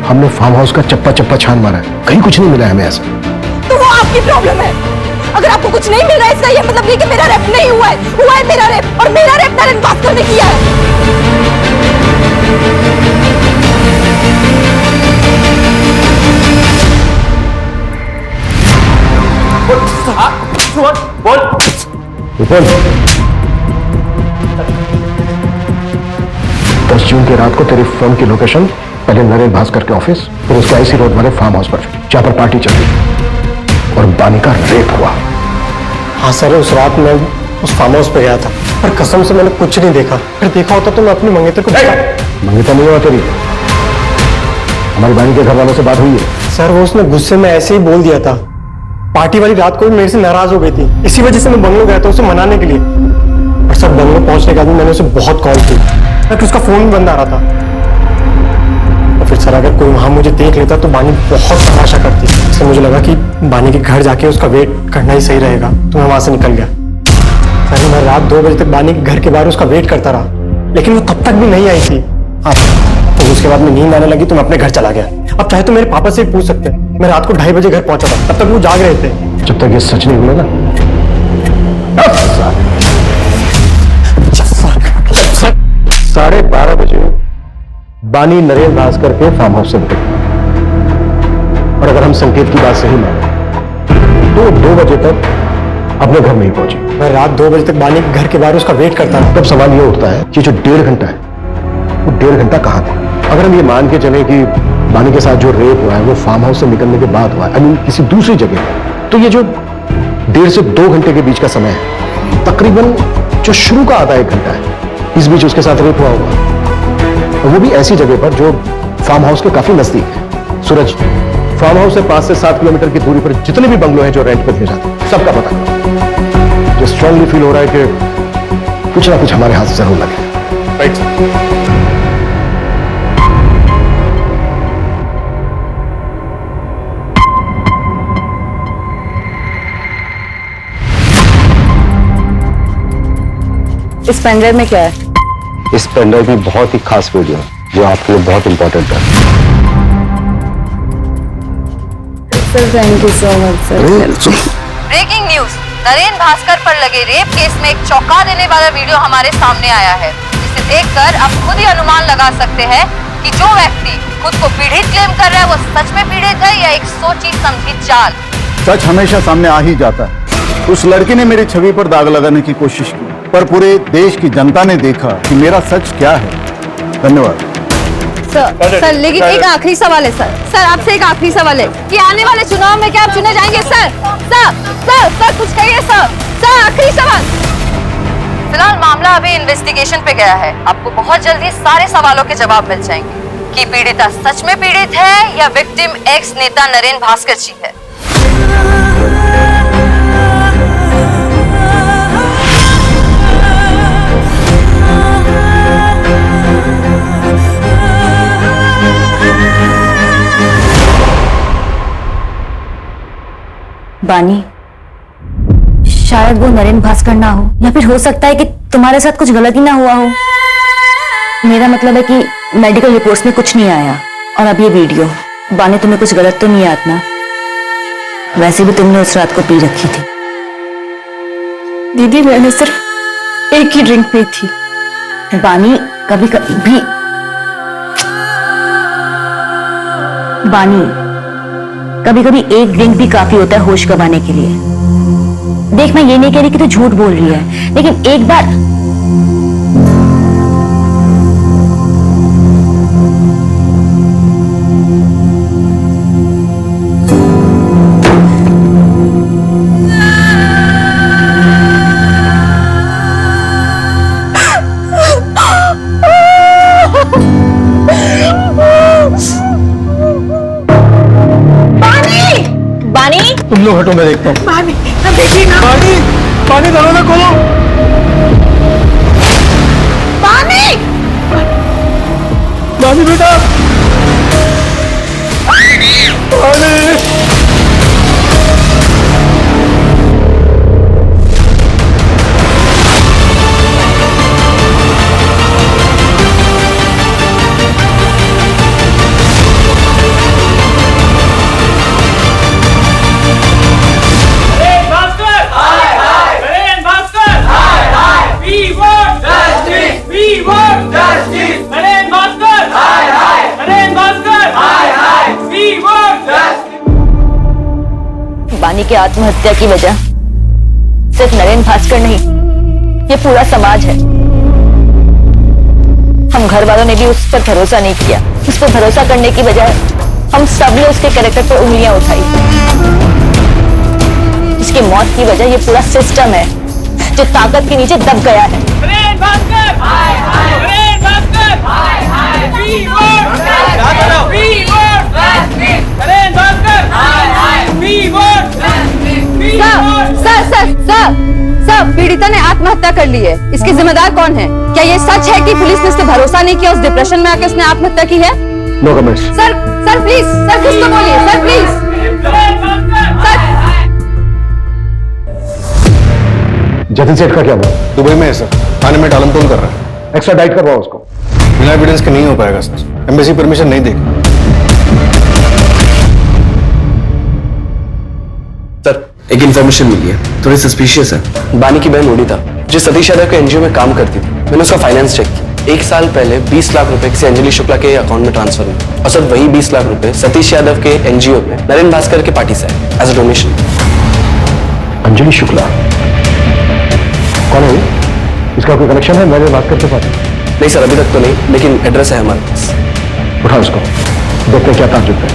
Speaker 5: हमने फार्म हाउस का चप्पा चप्पा छान मारा है, कहीं कुछ नहीं मिला हमें ऐसा।
Speaker 3: तो वो आपकी प्रॉब्लम है। अगर आपको कुछ नहीं मिल रहा है इसका ये मतलब नहीं कि मेरा रेप नहीं हुआ है। हुआ है मेरा रेप, और मेरा रेप नरेन भास्कर ने किया है।
Speaker 5: बोल। 10 जून की रात को तेरी फोन की लोकेशन पहले नरेन भास्कर के ऑफिस, फिर उसके आईसी रोड वाले फार्म हाउस पर, जहां पर पार्टी चल रही और बानी का रेप हुआ।
Speaker 9: हाँ सर, उस रात मैं उस फार्म हाउस पे गया था।
Speaker 5: पर कसम से मैंने कुछ नहीं देखा। फिर देखा होता तो मैं अपने मंगेतर को
Speaker 7: मंगेतर नहीं हुआ तेरी, हमारी बानी के घर वालों से बात हुई है।
Speaker 5: सर वो उसने गुस्से में ऐसे ही बोल दिया था। पार्टी वाली रात को भी मेरे से नाराज हो गई थी, इसी वजह से मैं बंगलो गया था उसे मनाने के लिए। और सर बंगलो पहुंचने के बाद मैंने उसे बहुत कॉल की, बट उसका फोन भी बंद आ रहा था। और फिर सर अगर कोई वहां मुझे देख लेता तो बानी बहुत तमाशा करती, इसलिए मुझे लगा कि बानी के घर जाके उसका वेट करना ही सही रहेगा, तो मैं वहां से निकल गया। सर मैं रात 2 बजे तक बानी के घर के बाहर उसका वेट करता रहा, लेकिन वो तब तक भी नहीं आई थी। तो उसके बाद में नींद आने लगी तो मैं अपने घर चला गया। अब चाहे तो मेरे पापा से पूछ सकते हैं, मैं रात को 2:30 बजे घर पहुंचा था, तब तक वो जाग रहे थे।
Speaker 7: जब तक ये सच नहीं हुआ ना, 12:30 बजे बानी नरेन भास्कर के फार्म हाउस से निकली, और अगर हम संकेत की बात सही माने तो 2 बजे तक अपने घर में ही पहुंची।
Speaker 5: मैं रात 2 बजे तक बानी के घर के बाहर उसका वेट करता रहा।
Speaker 7: तब सवाल ये उठता है कि जो 1.5 घंटा है वो 1.5 घंटा कहाँ था? अगर हम ये मान के चले कि बानी के साथ जो रेप हुआ है वो फार्म हाउस से निकलने के बाद हुआ है, किसी दूसरी जगह, तो ये जो 1.5 से 2 घंटे के बीच का समय है, तकरीबन जो शुरू का आधा 1 घंटा है, इस बीच उसके साथ रेप हुआ होगा, और वो भी ऐसी जगह पर जो फार्म हाउस के काफी नजदीक है। सूरज, फार्म हाउस से 5 से 7 किलोमीटर की दूरी पर जितने भी बंगलो हैं जो रेंट पर दिए जाते हैं, सबका पता करो। जो स्ट्रांगली फील हो रहा है कि कुछ ना कुछ हमारे हाथ से जरूर लगे।
Speaker 9: राइट।
Speaker 3: इस पेनड्राइव में क्या है?
Speaker 7: इस पेनड्राइव में बहुत ही खास वीडियो जो आपके लिए बहुत इंपॉर्टेंट है।
Speaker 10: Sir thank you so much sir.
Speaker 3: Breaking news, Naren Bhaskar पर लगे रेप केस में एक चौंका देने वाला वीडियो हमारे सामने आया है। इसे देखकर आप खुद ही अनुमान लगा सकते हैं कि जो व्यक्ति खुद को पीड़ित क्लेम कर रहा है वो सच में पीड़ित है या एक सोची समझी चाल।
Speaker 7: सच हमेशा सामने आ ही जाता है। उस लड़की ने मेरी छवि पर दाग लगाने की कोशिश की, पर पूरे देश की जनता ने देखा कि मेरा सच क्या है। धन्यवाद
Speaker 3: सर लेकिन एक आखिरी सवाल है सर आपसे एक आखिरी सवाल है कि आने वाले चुनाव में क्या आप चुने जाएंगे? सर कुछ कहिए सर आखिरी सवाल। फिलहाल मामला अभी इन्वेस्टिगेशन पे गया है, आपको बहुत जल्दी सारे सवालों के जवाब मिल जाएंगे कि पीड़िता सच में पीड़ित है या विक्टिम एक्स नेता नरेन भास्कर जी है।
Speaker 8: बानी, शायद वो नरेन भास्कर ना हो, या फिर हो सकता है कि तुम्हारे साथ कुछ गलती ना हुआ हो। मेरा मतलब है कि मेडिकल रिपोर्ट्स में कुछ नहीं आया, और अब ये वीडियो। बानी तुम्हें कुछ गलत तो नहीं याद ना? वैसे भी तुमने उस रात को पी रखी थी।
Speaker 10: दीदी मैंने सिर्फ एक ही ड्रिंक पी थी।
Speaker 8: बानी कभी कभी एक ड्रिंक भी काफी होता है होश गंवाने के लिए। देख मैं ये नहीं कह रही कि तू झूठ बोल रही है, लेकिन एक बार
Speaker 5: तुम लोग हटो, मैं देखता हूँ।
Speaker 4: बानी, देखिए ना।
Speaker 5: पानी दरवाजा खोलो।
Speaker 4: बानी,
Speaker 5: बानी बेटा, बानी।
Speaker 8: बानी के आत्महत्या की वजह सिर्फ नरेन भास्कर नहीं, ये पूरा समाज है। हम घर वालों ने भी उस पर भरोसा नहीं किया। उस पर भरोसा करने की बजाय हम सब ने उसके कैरेक्टर पर उंगलियां उठाई। उसकी मौत की वजह ये पूरा सिस्टम है जो ताकत के नीचे दब गया है।
Speaker 3: सर सर सर सर पीड़िता ने आत्महत्या कर ली है। इसके जिम्मेदार कौन है? क्या ये सच है कि पुलिस ने इस पे भरोसा नहीं किया, उस डिप्रेशन में आके उसने आत्महत्या की है?
Speaker 5: No comments.
Speaker 3: Sir sir please, sir कुछ तो बोलिए सर, प्लीज सर।
Speaker 5: जतिन सेठ का क्या हुआ?
Speaker 9: दुबई में है सर, थाने में टालमटोल कर रहा है।
Speaker 5: एक्स्ट्रा डाइट करवाओ उसको।
Speaker 9: बिना एविडेंस के नहीं हो पाएगा सर, एम्बेसी परमिशन नहीं देगी।
Speaker 2: सर एक इन्फॉर्मेशन मिली है, थोड़ी सस्पिशियस है। बानी की बहन ओडिता जो सतीश यादव के एनजीओ में काम करती थी, मैंने उसका फाइनेंस चेक किया। 1 साल पहले 20 लाख रुपए किसी अंजलि शुक्ला के अकाउंट में ट्रांसफर हुए और सर वही 20 लाख रुपए सतीश यादव के एनजीओ में नरेन भास्कर के पार्टी से आए as a donation.
Speaker 5: Anjali Shukla कौन है? इसका कोई कनेक्शन है नरेन भास्कर के साथ?
Speaker 2: नहीं सर अभी तक तो नहीं, लेकिन एड्रेस है हमारे पास।
Speaker 5: उठा उसको, देखते हैं क्या ताजुब है।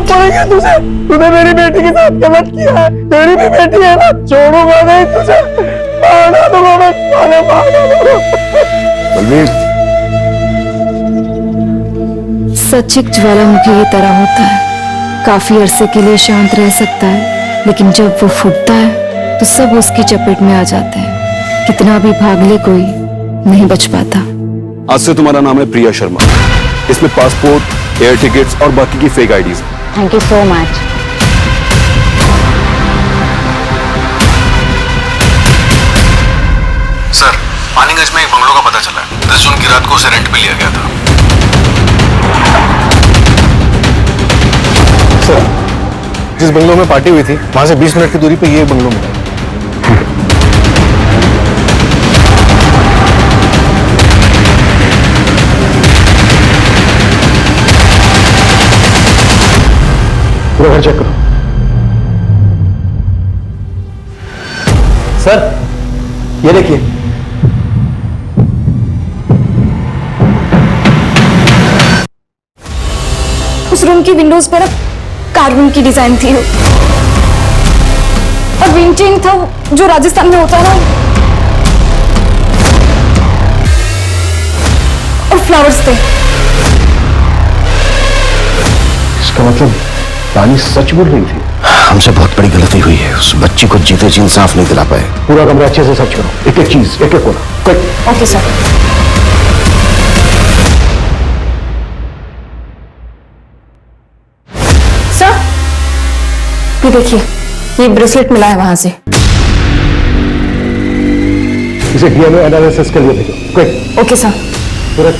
Speaker 5: पड़ेगा तुझे, तूने मेरी बेटी के साथ गलत किया है, तेरी भी बेटी है ना, छोड़ूंगा नहीं तुझे, मारना दूंगा मैं, मारना दूंगा। बलवीर,
Speaker 10: सच एक ज्वालामुखी की तरह होता है, काफी अरसे के लिए शांत रह सकता है, लेकिन जब वो फूटता है तो सब उसकी चपेट में आ जाते हैं। कितना भी भाग ले कोई नहीं बच पाता।
Speaker 11: आज से तुम्हारा नाम है प्रिया शर्मा। इसमें पासपोर्ट, एयर टिकट्स और बाकी की fake IDs.
Speaker 8: Thank you so much.
Speaker 9: Sir Paniganj में एक बंगलों का पता चला है। 10 जून की रात को उसे रेंट पे लिया गया था। सर जिस बंगलों में पार्टी हुई थी वहां से 20 मिनट की दूरी पे ये बंगलो मिला।
Speaker 5: पूरा घर चेक करो।
Speaker 2: सर ये देखिए,
Speaker 6: उस रूम की विंडोज पर कार्बन की डिजाइन थी और विंटिंग था जो राजस्थान में होता है ना, और फ्लावर्स थे।
Speaker 5: इसका मतलब रानी सच बोल रही थी।
Speaker 12: हमसे बहुत बड़ी गलती हुई है, उस बच्ची को जीते जी इंसाफ नहीं दिला पाए।
Speaker 5: पूरा कमरा अच्छे से सर्च करो, एक एक चीज, एक एक कोना। क्विक।
Speaker 6: Okay sir. सर ये देखिए, ये ब्रेसलेट मिला है वहां से।
Speaker 5: इसे डीएनए एनालिसिस के लिए भेजो, क्विक।
Speaker 6: Okay sir.
Speaker 5: तुरंत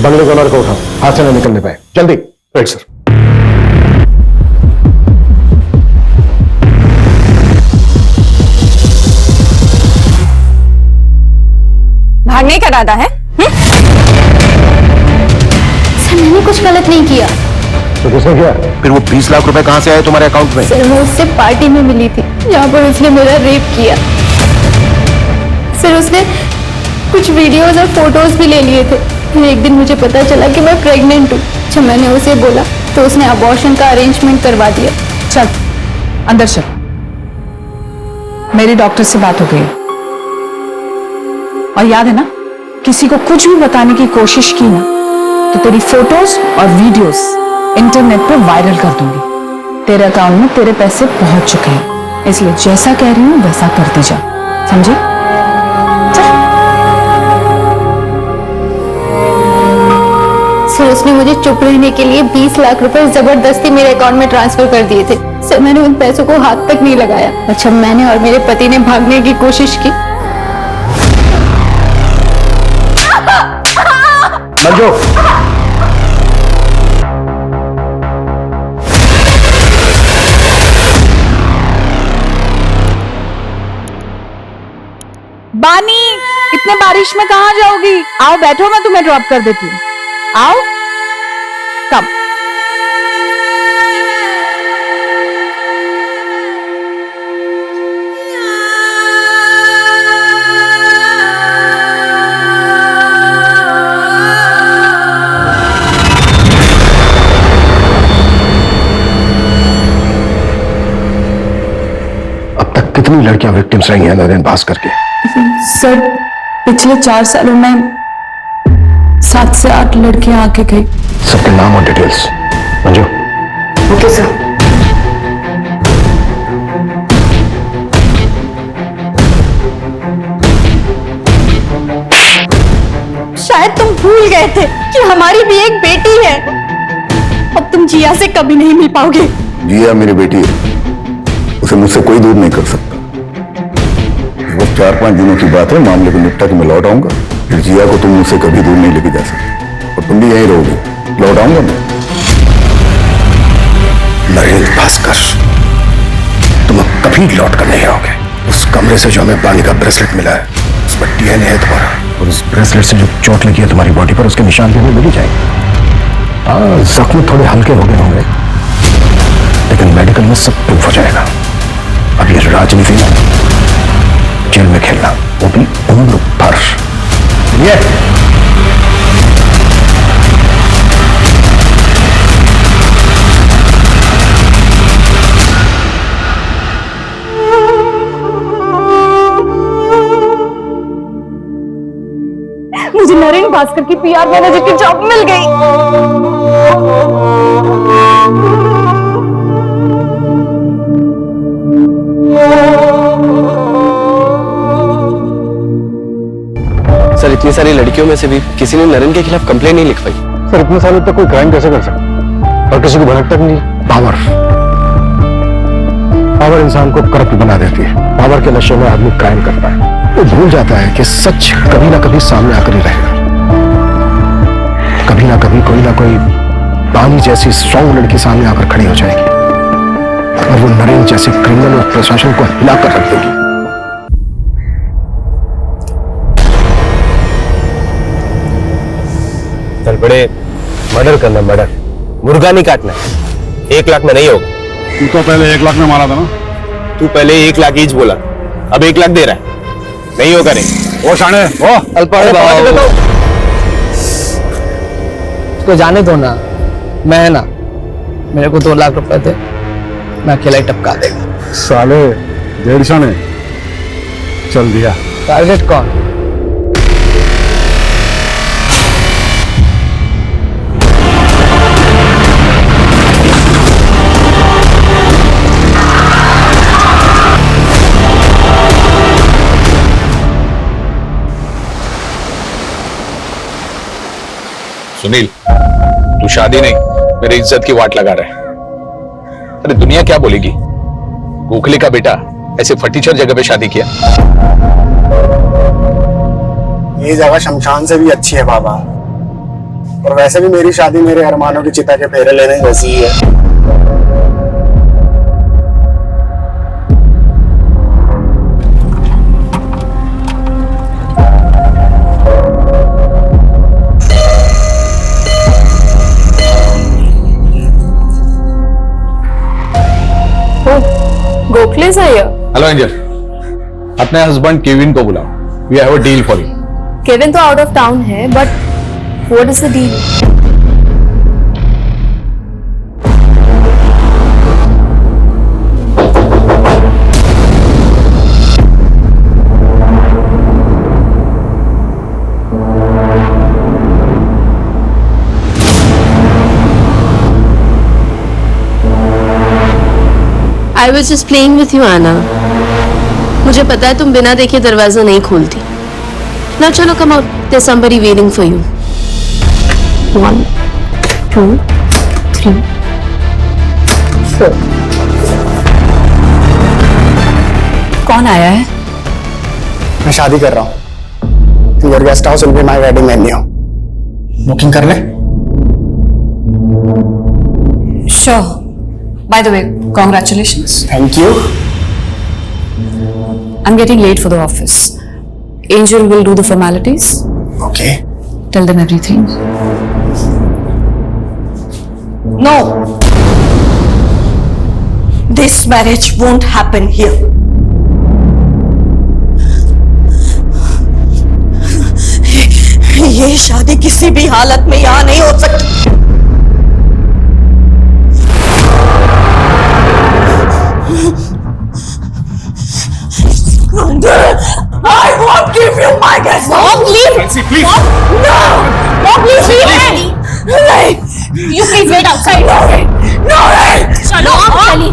Speaker 5: बंगले को ऑनर को उठाओ, हाथ से न निकलने पाए, जल्दी।
Speaker 9: Right sir.
Speaker 3: भागने का इरादा है?
Speaker 8: सर मैंने कुछ गलत नहीं किया।
Speaker 5: तो किसने किया?
Speaker 12: फिर वो 20 लाख रुपए कहां से आए तुम्हारे अकाउंट में?
Speaker 8: सर मैं उससे पार्टी में मिली थी जहाँ पर उसने मेरा रेप किया। सर उसने कुछ वीडियोस और फोटोज भी ले लिए थे। फिर एक दिन मुझे पता चला कि मैं प्रेग्नेंट हूँ। जब मैंने उसे बोला तो उसने अबॉर्शन का अरेंजमेंट करवा दिया।
Speaker 6: चल अंदर चल, मेरी डॉक्टर से बात हो गई और याद है ना, किसी को कुछ भी बताने की कोशिश की ना तो तेरी फोटोज और वीडियोस इंटरनेट पे वायरल कर दूंगी। तेरे अकाउंट में तेरे पैसे पहुंच चुके हैं, इसलिए जैसा कह रही हूं वैसा करती जा, समझे?
Speaker 8: सर उसने मुझे चुप रहने के लिए 20 लाख रुपए जबरदस्ती मेरे अकाउंट में ट्रांसफर कर दिए थे। सर मैंने उन पैसों को हाथ तक नहीं लगाया। अच्छा मैंने और मेरे पति ने भागने की कोशिश की।
Speaker 5: मंजू,
Speaker 6: बानी इतने बारिश में कहाँ जाओगी? आओ बैठो, मैं तुम्हें ड्रॉप कर देती हूँ। आओ, कम।
Speaker 12: लड़कियां विक्टिम्स रही हैं नरेन भास्कर के।
Speaker 6: सर पिछले 4 सालों में 7 से 8 लड़कियां आके गई।
Speaker 12: सबके नाम और डिटेल्स। मंजू।
Speaker 4: Okay sir.
Speaker 3: शायद तुम भूल गए थे कि हमारी भी एक बेटी है। अब तुम जिया से कभी नहीं मिल पाओगे।
Speaker 7: जिया मेरी बेटी है, उसे मुझसे कोई दूर नहीं कर सकता। बस 4-5 दिनों की बात है, मामले को निपटा के मैं लौट आऊंगा। फिर जिया को तुम मुझसे कभी दूर नहीं लेके जा सकते और तुम भी यहीं रहोगे। लौट आऊंगा मैं।
Speaker 12: नरेन भास्कर, तुम अब कभी लौट कर नहीं आओगे। उस कमरे से जो हमें बानी का ब्रेसलेट मिला है, उस पर डीएनए है तुम्हारा, और उस ब्रेसलेट से जो चोट लगी है तुम्हारी बॉडी पर, उसके निशान भी हमें मिल ही जाएंगे। हाँ, जख्म थोड़े हल्के हो गए होंगे, लेकिन मेडिकल में सब प्रूफ हो जाएगा। अब ये राजनीति ना, जेल में खेलना, वो भी उम्र भर। ये
Speaker 3: मुझे नरेन भास्कर की पीआर मैनेजर की जॉब मिल गई।
Speaker 2: सर इतनी सारी लड़कियों में से भी किसी ने नरेन के खिलाफ कंप्लेंट नहीं लिखवाई।
Speaker 9: सर इतने सालों तक कोई क्राइम कैसे कर सकता और किसी को भनक तक नहीं।
Speaker 12: पावर इंसान को करप्ट बना देती है। पावर के नशे में आदमी क्राइम करता है, वो भूल जाता है कि सच कभी ना कभी सामने आकर ही रहेगा। कभी ना कभी कोई ना कोई बानी जैसी स्ट्रॉन्ग लड़की सामने आकर खड़ी हो जाएगी और वो नरेन जैसे क्रिमिनल और प्रशासन को हिलाकर रख देगी।
Speaker 11: चल बड़े, मर्डर करना, मर्डर, मुर्गा नहीं काटना। 1 लाख में नहीं होगा।
Speaker 9: तू तो पहले 1 लाख में मारा था ना।
Speaker 11: तू पहले 1 लाख ईच बोला, अब 1 लाख दे रहा है। नहीं होगा नहीं।
Speaker 9: ओ शाणे, ओ
Speaker 11: अल्पाड़
Speaker 13: उसको जाने दो ना, मैं है ना, मेरे को 2 लाख रुपए थे, मैं अकेला ही टपका देगा।
Speaker 9: साले 1.5 शाणे चल दिया।
Speaker 13: टारगेट कौन?
Speaker 11: सुनील, तू शादी नहीं, मेरी इज्जत की वाट लगा रहा है। अरे दुनिया क्या बोलेगी, गोखले का बेटा ऐसे फटीचर जगह पे शादी किया।
Speaker 14: ये जगह शमशान से भी अच्छी है बाबा, और वैसे भी मेरी शादी मेरे अरमानों की चिता के फेरे लेने जैसी ही है।
Speaker 6: गोखले से आया।
Speaker 11: हेलो एंजल, अपने हस्बैंड केविन को बुलाओ। We have a deal for you.
Speaker 6: Kevin तो आउट ऑफ टाउन है, but what is the deal?
Speaker 10: I was just playing with you, Anna. मुझे पता है तुम बिना देखे दरवाजा नहीं खोलती। Now चलो, come out. There's somebody waiting for you. 1, 2, 3, 4.
Speaker 6: कौन आया है?
Speaker 14: मैं शादी कर रहा हूँ। Your guest house will be my wedding venue. Booking कर ले।
Speaker 6: Sure. By the way, congratulations.
Speaker 14: Thank you.
Speaker 6: I'm getting late for the office. Angel will do the formalities.
Speaker 14: Okay.
Speaker 6: Tell them everything.
Speaker 3: No. This marriage won't happen here. ये शादी किसी भी हालत में यहाँ नहीं हो सकती।
Speaker 4: I guess.
Speaker 1: Mom, please.
Speaker 11: Nancy, please.
Speaker 1: Mom, please leave me.
Speaker 4: नहीं,
Speaker 1: You please wait outside.
Speaker 4: no way.
Speaker 1: चलो आप चली.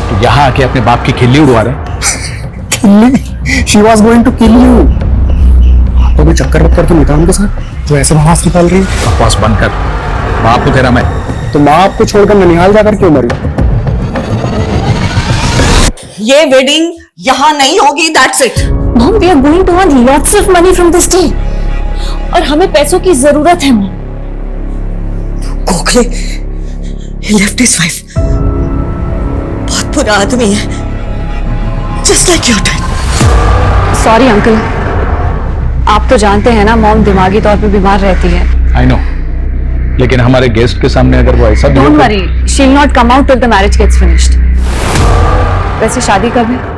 Speaker 11: तू यहाँ आके अपने बाप की खिल्ली उड़वा रहे.
Speaker 14: She was going to kill you. तो भी चक्कर वक्कर तो निकाल के साथ जो ऐसे बकवास निकाल रही है.
Speaker 11: बकवास बंद कर. बाप को तेरा मैं.
Speaker 14: तो माँ आपको छोड़कर ननिहाल जाकर क्यों मरी?
Speaker 4: ये वेडिंग यहाँ नहीं होगी. That's it.
Speaker 6: Mom, we are going to earn lots of money from this deal. और हमें पैसों की जरूरत है mom.
Speaker 4: Gokhale, he left his wife. बहुत बुरा आदमी है. Just like your dad.
Speaker 6: Sorry uncle, आप तो जानते हैं ना मॉम दिमागी तौर पे बीमार रहती है.
Speaker 11: आई नो, लेकिन हमारे गेस्ट के सामने अगर वो ऐसा
Speaker 6: don't worry, she will not come out till the marriage gets finished. वैसे शादी कब है?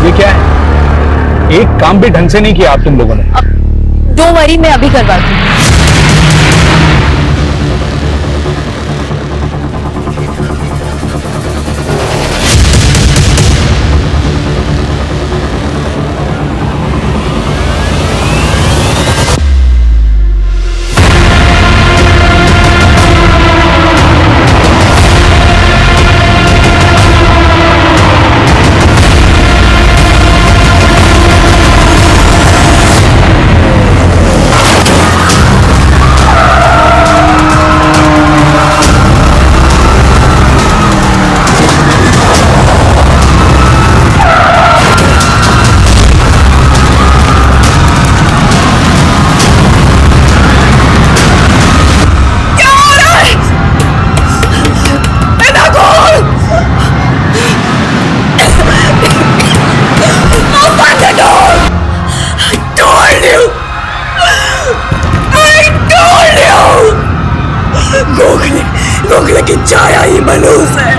Speaker 11: ये क्या है? एक काम भी ढंग से नहीं किया आप तुम लोगों ने.
Speaker 6: डोंट वरी, मैं अभी करवाती हूँ.
Speaker 4: गोखले की छाया ही मनूस है.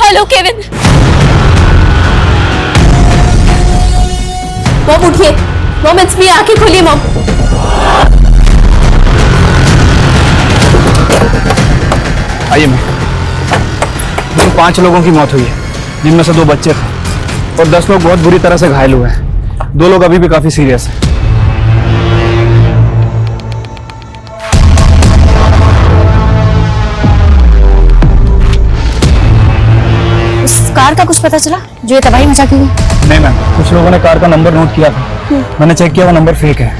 Speaker 1: Hello Kevin. मॉम उठिए. Mom it's me. आंखें खोलिए मॉम.
Speaker 9: आइए मैं. 5 लोगों की मौत हुई है, जिनमें से 2 बच्चे थे और 10 लोग बहुत बुरी तरह से घायल हुए हैं. 2 लोग अभी भी काफी सीरियस हैं.
Speaker 8: कार का कुछ पता चला जो ये तबाही मचा के गई?
Speaker 9: नहीं मैम, कुछ लोगों ने कार का नंबर नोट किया था. मैंने चेक किया, वो नंबर फेक है.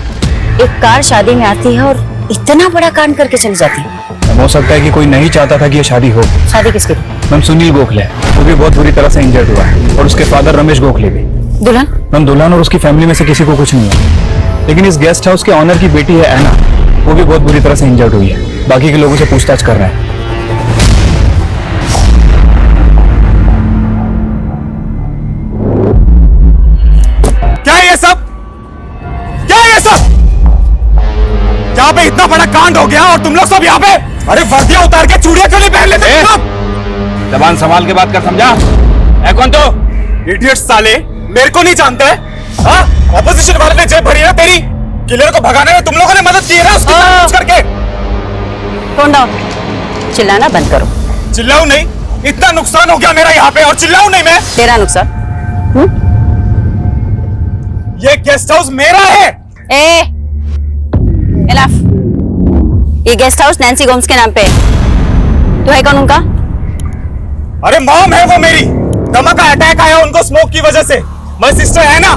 Speaker 8: एक कार शादी में आती है और इतना बड़ा कांड करके चली जाती है.
Speaker 9: हो सकता है कि कोई नहीं चाहता था कि ये शादी हो.
Speaker 8: शादी किसकी?
Speaker 9: मैम सुनील गोखले, वो भी बहुत बुरी तरह से इंजर्ड हुआ है, और उसके फादर रमेश गोखले भी.
Speaker 8: दुल्हन?
Speaker 9: मैम दुल्हन और उसकी फैमिली में से किसी को कुछ नहीं हुआ, लेकिन इस गेस्ट हाउस के ऑनर की बेटी है ऐना, वो भी बहुत बुरी तरह से इंजर्ड हुई है. बाकी के लोगों से पूछताछ कर रहे हैं.
Speaker 12: क्या ये सब? क्या ये सब? यहाँ पे इतना बड़ा कांड हो गया और तुम लोग सब यहाँ पे. अरे वर्दियां उतार के चूड़ियां क्यों नहीं पहन लेते तुम लोग?
Speaker 11: जबान संभाल के बात कर, समझा? है कौन तो?
Speaker 12: इडियट साले, मेरे को नहीं जानते हैं? हाँ, ऑपोजिशन वाले ने जेब भरी है तेरी. किलर को भगाने में तुम लोगों ने मदद की है ना उसकी पूछ करके.
Speaker 8: Phone down. चिल्लाना बंद करो.
Speaker 12: चिल्लाऊं नहीं? इतना नुकसान हो गया मेरा यहाँ पे और चिल्लाऊं नहीं मैं?
Speaker 8: तेरा नुकसान.
Speaker 12: ये गेस्ट हाउस मेरा है.
Speaker 8: इनफ. ये गेस्ट हाउस नैन्सी गोम्स के नाम पे है. तो है कौन उनका?
Speaker 12: अरे मॉम है वो मेरी. दमा का अटैक आया उनको स्मोक की वजह से. माय सिस्टर है ना,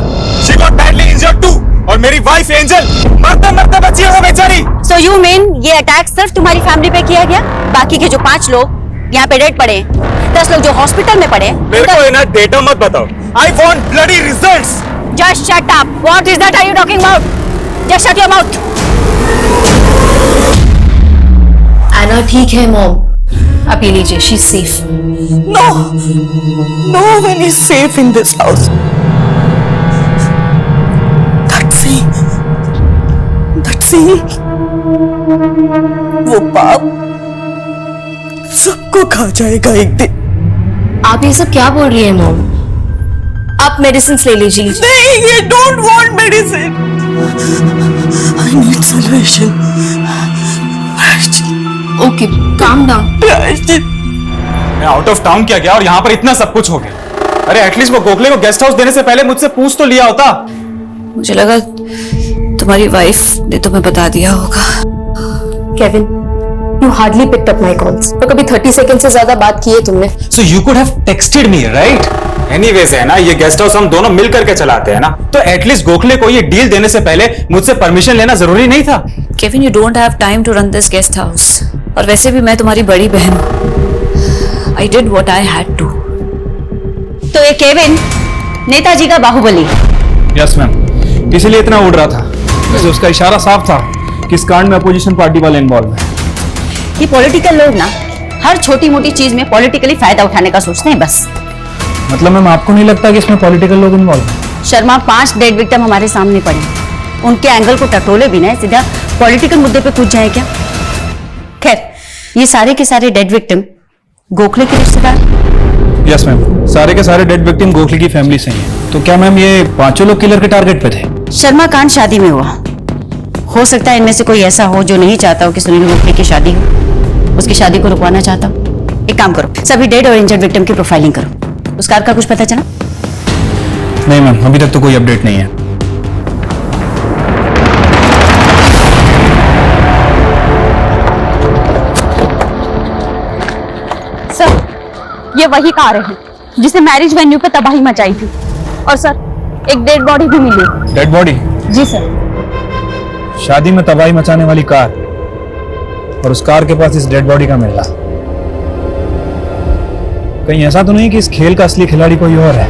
Speaker 12: she got badly injured too. और मेरी वाइफ एंजल मरते मरते बची है वो बेचारी.
Speaker 8: सो यू मीन ये अटैक सिर्फ तुम्हारी फैमिली पे किया गया? बाकी के जो 5 लोग यहाँ पे डेड पड़े, 10 लोग जो हॉस्पिटल में पड़े.
Speaker 12: मेरे को ना डेटा मत बताओ. I want bloody results.
Speaker 8: Just shut up. What is that are you talking about? Just shut your mouth.
Speaker 10: खाना ठीक है मॉम, आप ये लीजिए, she is safe.
Speaker 4: No, no one is safe in this house. That scene, वो पाप सबको खा जाएगा एक दिन।
Speaker 10: आप ये सब क्या बोल रही है मॉम? आप मेडिसिन ले लीजिए।
Speaker 4: नहीं, I don't want medicine. I need salvation.
Speaker 10: Okay, calm down.
Speaker 15: मैं आउट ऑफ टाउन क्या गया और यहाँ पर इतना सब कुछ हो गया। अरे एटलीस्ट वो गोखले को गेस्ट हाउस देने से पहले मुझसे पूछ तो लिया होता।
Speaker 10: मुझे लगा तुम्हारी वाइफ ने तुम्हें बता दिया होगा। Kevin, you hardly picked up my calls. तो कभी 30 सेकंड से ज्यादा बात की है तुमने।
Speaker 15: So you could have texted me, right? Anyways है ना, ये गेस्ट हाउस हम दोनों मिल करके चलाते हैं ना, तो एटलीस्ट गोखले को ये डील देने से पहले मुझसे परमिशन लेना जरूरी नहीं था?
Speaker 10: Kevin, you don't have time to run this guest house. और वैसे भी मैं तुम्हारी बड़ी बहन हूँ। I did what I had to.
Speaker 3: तो ये केविन नेताजी का बाहुबली।
Speaker 15: यस मैम, इसीलिए इतना उड़ रहा था। वैसे उसका इशारा साफ था कि इस कांड में अपोजिशन पार्टी वाले इन्वॉल्व है।
Speaker 3: ये पॉलिटिकल लोग ना हर छोटी मोटी चीज में पॉलिटिकली फायदा उठाने का सोचते हैं बस।
Speaker 15: मतलब मैम, आपको नहीं लगता कि इसमें पॉलिटिकल लोग इन्वॉल्व हैं?
Speaker 3: शर्मा, 5 डेड विक्टिम हमारे सामने पड़े, उनके एंगल को टटोले बिना सीधा पॉलिटिकल मुद्दे पे कूद जाए क्या? खैर, ये सारे के सारे डेड विक्टिम गोखले के रिश्तेदार?
Speaker 15: यस मैम, सारे के सारे डेड विक्टिम गोखले की फैमिली से ही हैं। तो क्या मैम ये 5 लोग किलर के टारगेट पे थे?
Speaker 3: शर्मा कांड शादी में हुआ, हो सकता है इनमें से कोई ऐसा हो जो नहीं चाहता हो कि सुनील गोखले की शादी हो, उसकी शादी को रुकवाना चाहता हो। एक काम करो, सभी डेड और इंजर्ड विक्टिम की प्रोफाइलिंग करो। उस कार का कुछ पता चला?
Speaker 15: नहीं मैम, अभी तक तो कोई अपडेट नहीं है।
Speaker 1: सर, ये वही कार है जिसे मैरिज वेन्यू पे तबाही मचाई थी। और सर, एक डेड बॉडी भी मिली।
Speaker 15: Dead body?
Speaker 1: जी सर।
Speaker 15: शादी में तबाही मचाने वाली कार, और उस कार के पास इस डेड बॉडी का मिलना। कहीं ऐसा तो नहीं कि इस खेल का असली खिलाड़ी कोई और है?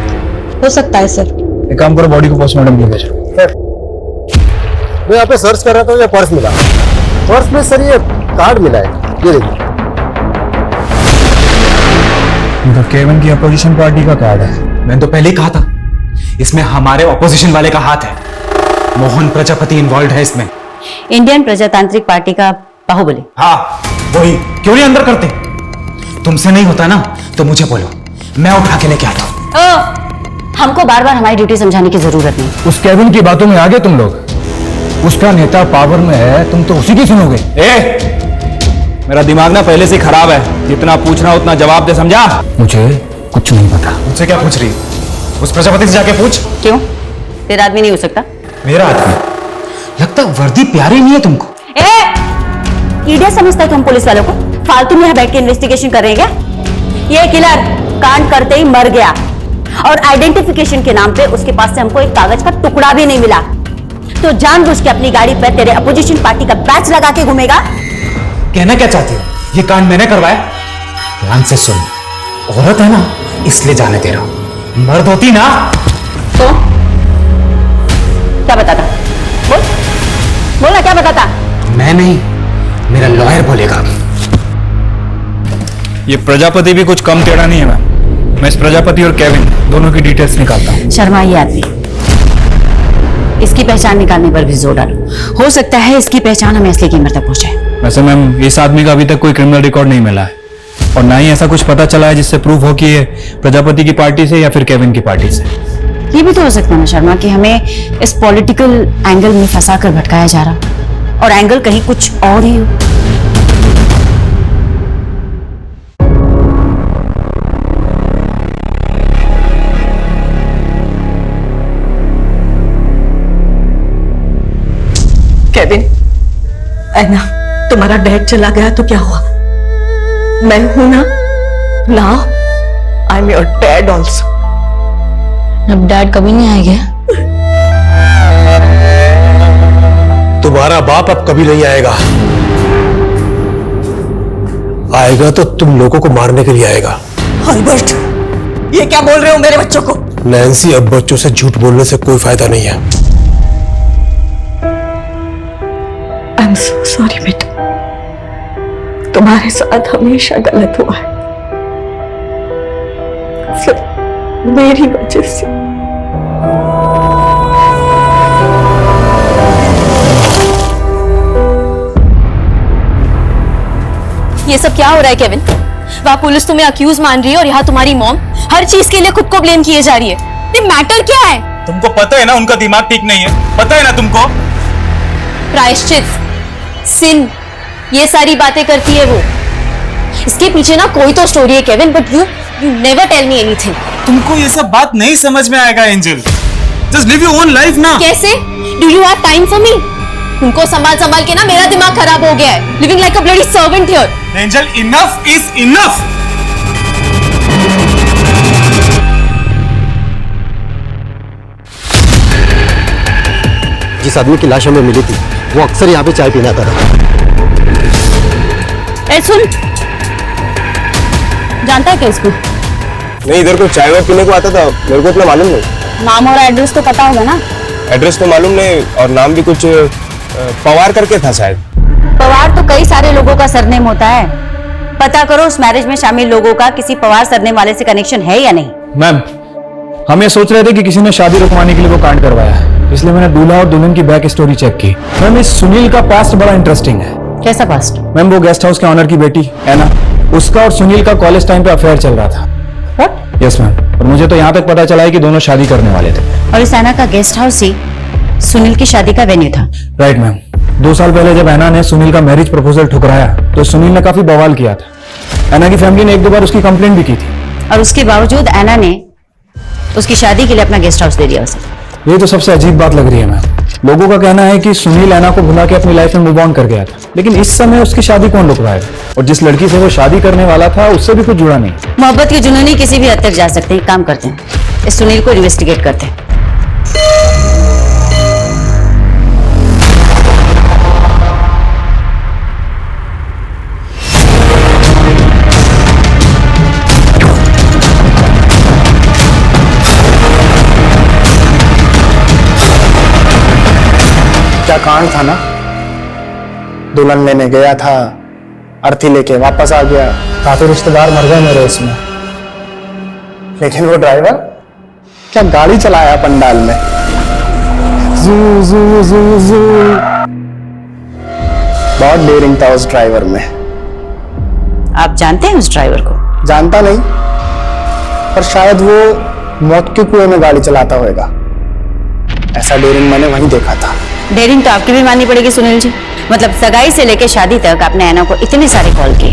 Speaker 1: हो सकता है सर।
Speaker 15: एक काम करो, बॉडी को पोस्टमार्टम के लिए भेजो।
Speaker 12: मैं यहाँ पे सर्च कर रहा था, मुझे पर्स मिला। पर्स में सर ये कार्ड मिला है, ये देखिए।
Speaker 15: तो केविन की अपोजिशन पार्टी का कार्ड है। मैंने तो पहले ही कहा था, इसमें हमारे ऑपोजिशन वाले का हाथ है। मोहन प्रजापति इन्वॉल्व है इसमें।
Speaker 3: इंडियन प्रजातांत्रिक पार्टी का बाहुबली।
Speaker 15: हाँ वही। क्यों नहीं अंदर करते? तुमसे नहीं होता ना तो मुझे बोलो, मैं उठा के लेके आता हूँ।
Speaker 3: हमको बार बार हमारी ड्यूटी समझाने की जरूरत नहीं।
Speaker 12: उस केविन की बातों में आ गए तुम लोग। उसका नेता पावर में है, तुम तो उसी की सुनोगे।
Speaker 15: मेरा दिमाग ना पहले से खराब है, जितना पूछना उतना जवाब दे, समझा?
Speaker 12: मुझे कुछ नहीं पता।
Speaker 15: मुझसे क्या पूछ रही? उस प्रजापति से जाके पूछ।
Speaker 3: क्यों? तेरा आदमी नहीं हो सकता?
Speaker 15: मेरा आदमी? लगता वर्दी प्यारी नहीं है तुमको।
Speaker 3: इडियट समझता है तुम पुलिस वालों को? फालतू में यहाँ बैठ के इन्वेस्टिगेशन कर रहे हैं क्या? ये किलर कांड करते ही मर गया और आइडेंटिफिकेशन के नाम पे उसके पास से हमको एक कागज का टुकड़ा भी नहीं मिला। तो जानबूझ के अपनी गाड़ी पर तेरे अपोजिशन पार्टी का बैच लगा के घूमेगा।
Speaker 15: कहना क्या चाहती हो? ये कांड मैंने करवाया? ध्यान से सुन, औरत है ना इसलिए जाने दे रहा हूं, मर्द होती ना
Speaker 3: तो क्या बताता? बोल बोला, क्या बताता?
Speaker 15: मैं नहीं, मेरा लॉयर बोलेगा। ये प्रजापति भी कुछ कम टेढ़ा नहीं है मैम। मैं इस प्रजापति और केविन दोनों की डिटेल्स निकालता हूँ।
Speaker 3: शर्मा, ये आदमी, इसकी पहचान निकालने पर भी जोर डालो। हो सकता है इसकी पहचान हमें असली कीमत तक पहुंचे।
Speaker 15: वैसे मैम, इस आदमी का अभी तक कोई क्रिमिनल रिकॉर्ड नहीं मिला है और ना ही ऐसा कुछ पता चला है जिससे प्रूव हो कि ये प्रजापति की पार्टी से या फिर केविन की पार्टी से।
Speaker 3: ये भी तो हो सकता है ना शर्मा कि हमें इस पॉलिटिकल एंगल में फंसा कर भटकाया जा रहा और एंगल कहीं कुछ और ही हो।
Speaker 4: केविन, ऐना, तुम्हारा डैड चला गया तो क्या हुआ? मैं हूं ना। Now I am your dad also.
Speaker 10: अब डैड कभी नहीं आएगा।
Speaker 12: तुम्हारा बाप अब कभी नहीं आएगा। आएगा तो तुम लोगों को मारने के लिए आएगा।
Speaker 4: अल्बर्ट, ये क्या बोल रहे हो मेरे बच्चों को?
Speaker 12: नैन्सी, अब बच्चों से झूठ बोलने से कोई फायदा नहीं है।
Speaker 4: आई एम सो सॉरी बेटा। तुम्हारे साथ हमेशा गलत हुआ है, सिर्फ मेरी वजह से।
Speaker 8: ये सब क्या हो रहा है केविन? वहां पुलिस तुम्हें अक्यूज मान रही है और यहाँ तुम्हारी मॉम हर चीज के लिए खुद को ब्लेम किए जा रही है। ये मैटर क्या है?
Speaker 15: तुमको पता है ना उनका दिमाग ठीक नहीं है, पता है ना तुमको?
Speaker 8: प्रायश्चित, सिन, ये सारी बातें करती है वो। इसके पीछे ना कोई तो स्टोरी है Kevin, but you never tell me anything.
Speaker 15: तुमको ये सब बात नहीं समझ में आएगा Angel. Just live your own life ना।
Speaker 8: कैसे? Do you have time for me? उनको संभाल संभाल के ना मेरा दिमाग खराब हो गया है। Living like a bloody servant here.
Speaker 15: Angel, enough is enough.
Speaker 5: जिस आदमी की लाश हमें मिली थी वो अक्सर यहाँ पे चाय पीने आता था।
Speaker 1: ए सुन, जानता है क्या इसको?
Speaker 14: नहीं, इधर को चाय वाय पीने को आता था, मेरे को इतना मालूम नहीं।
Speaker 1: नाम और एड्रेस तो पता होगा ना?
Speaker 14: एड्रेस तो मालूम नहीं, और नाम भी कुछ पवार करके था शायद।
Speaker 1: पवार तो कई सारे लोगों का सरनेम होता है। पता करो उस मैरिज में शामिल लोगों का किसी पवार सरनेम वाले से कनेक्शन है या नहीं।
Speaker 9: मैम, हम ये सोच रहे थे कि किसी ने शादी रुकवाने के लिए वो कांड करवाया है, इसलिए मैंने दूल्हा और दुल्हन की बैक स्टोरी चेक की। मैम, इस सुनील का पास्ट बड़ा इंटरेस्टिंग है।
Speaker 1: कैसा पास्ट?
Speaker 9: मैम, वो गेस्ट हाउस के ऑनर की बेटी है ना, उसका और सुनील का कॉलेज टाइम पे अफेयर चल रहा था।
Speaker 1: What?
Speaker 9: यस मैम, और मुझे तो यहाँ तक पता चला है कि दोनों शादी करने वाले थे।
Speaker 1: और इस ऐना का गेस्ट हाउस ही सुनील की शादी का वेन्यू था।
Speaker 9: राइट मैम, 2 साल पहले जब ऐना ने सुनील का मैरिज प्रपोजल ठुकराया तो सुनील ने काफी बवाल किया था। ऐना की फैमिली ने 1-2 बार उसकी कंप्लेंट भी की थी,
Speaker 1: और उसके बावजूद ऐना ने उसकी शादी के लिए अपना गेस्ट हाउस दे दिया उसे।
Speaker 9: ये तो सबसे अजीब बात लग रही है मैम। लोगों का कहना है कि सुनील ऐना को भुला के अपनी लाइफ में मूव ऑन कर गया था, लेकिन इस समय उसकी शादी कौन रुकवाएगा? और जिस लड़की से वो शादी करने वाला था उससे भी कुछ जुड़ा नहीं।
Speaker 1: मोहब्बत के जुनूनी किसी भी हद तक जा सकते हैं। काम करते हैं, इस सुनील को इन्वेस्टिगेट करते हैं।
Speaker 14: क्या कांड था ना, दुल्हन लेने गया था, अर्थी लेके वापस आ गया, काफी रिश्तेदार मर गए मेरे उसमें, लेकिन वो ड्राइवर क्या गाड़ी चलाया पंडाल में, जू जू जू जू। बहुत डेयरिंग था उस ड्राइवर में।
Speaker 1: आप जानते हैं उस ड्राइवर को?
Speaker 14: जानता नहीं, पर शायद वो मौत के कुएं में गाड़ी चलाता होगा। ऐसा डेयरिंग मैंने वहीं देखा था।
Speaker 1: डेयरिंग तो आपकी भी माननी पड़ेगी सुनील जी। मतलब सगाई से लेकर शादी तक आपने ऐना को इतने सारे कॉल किए,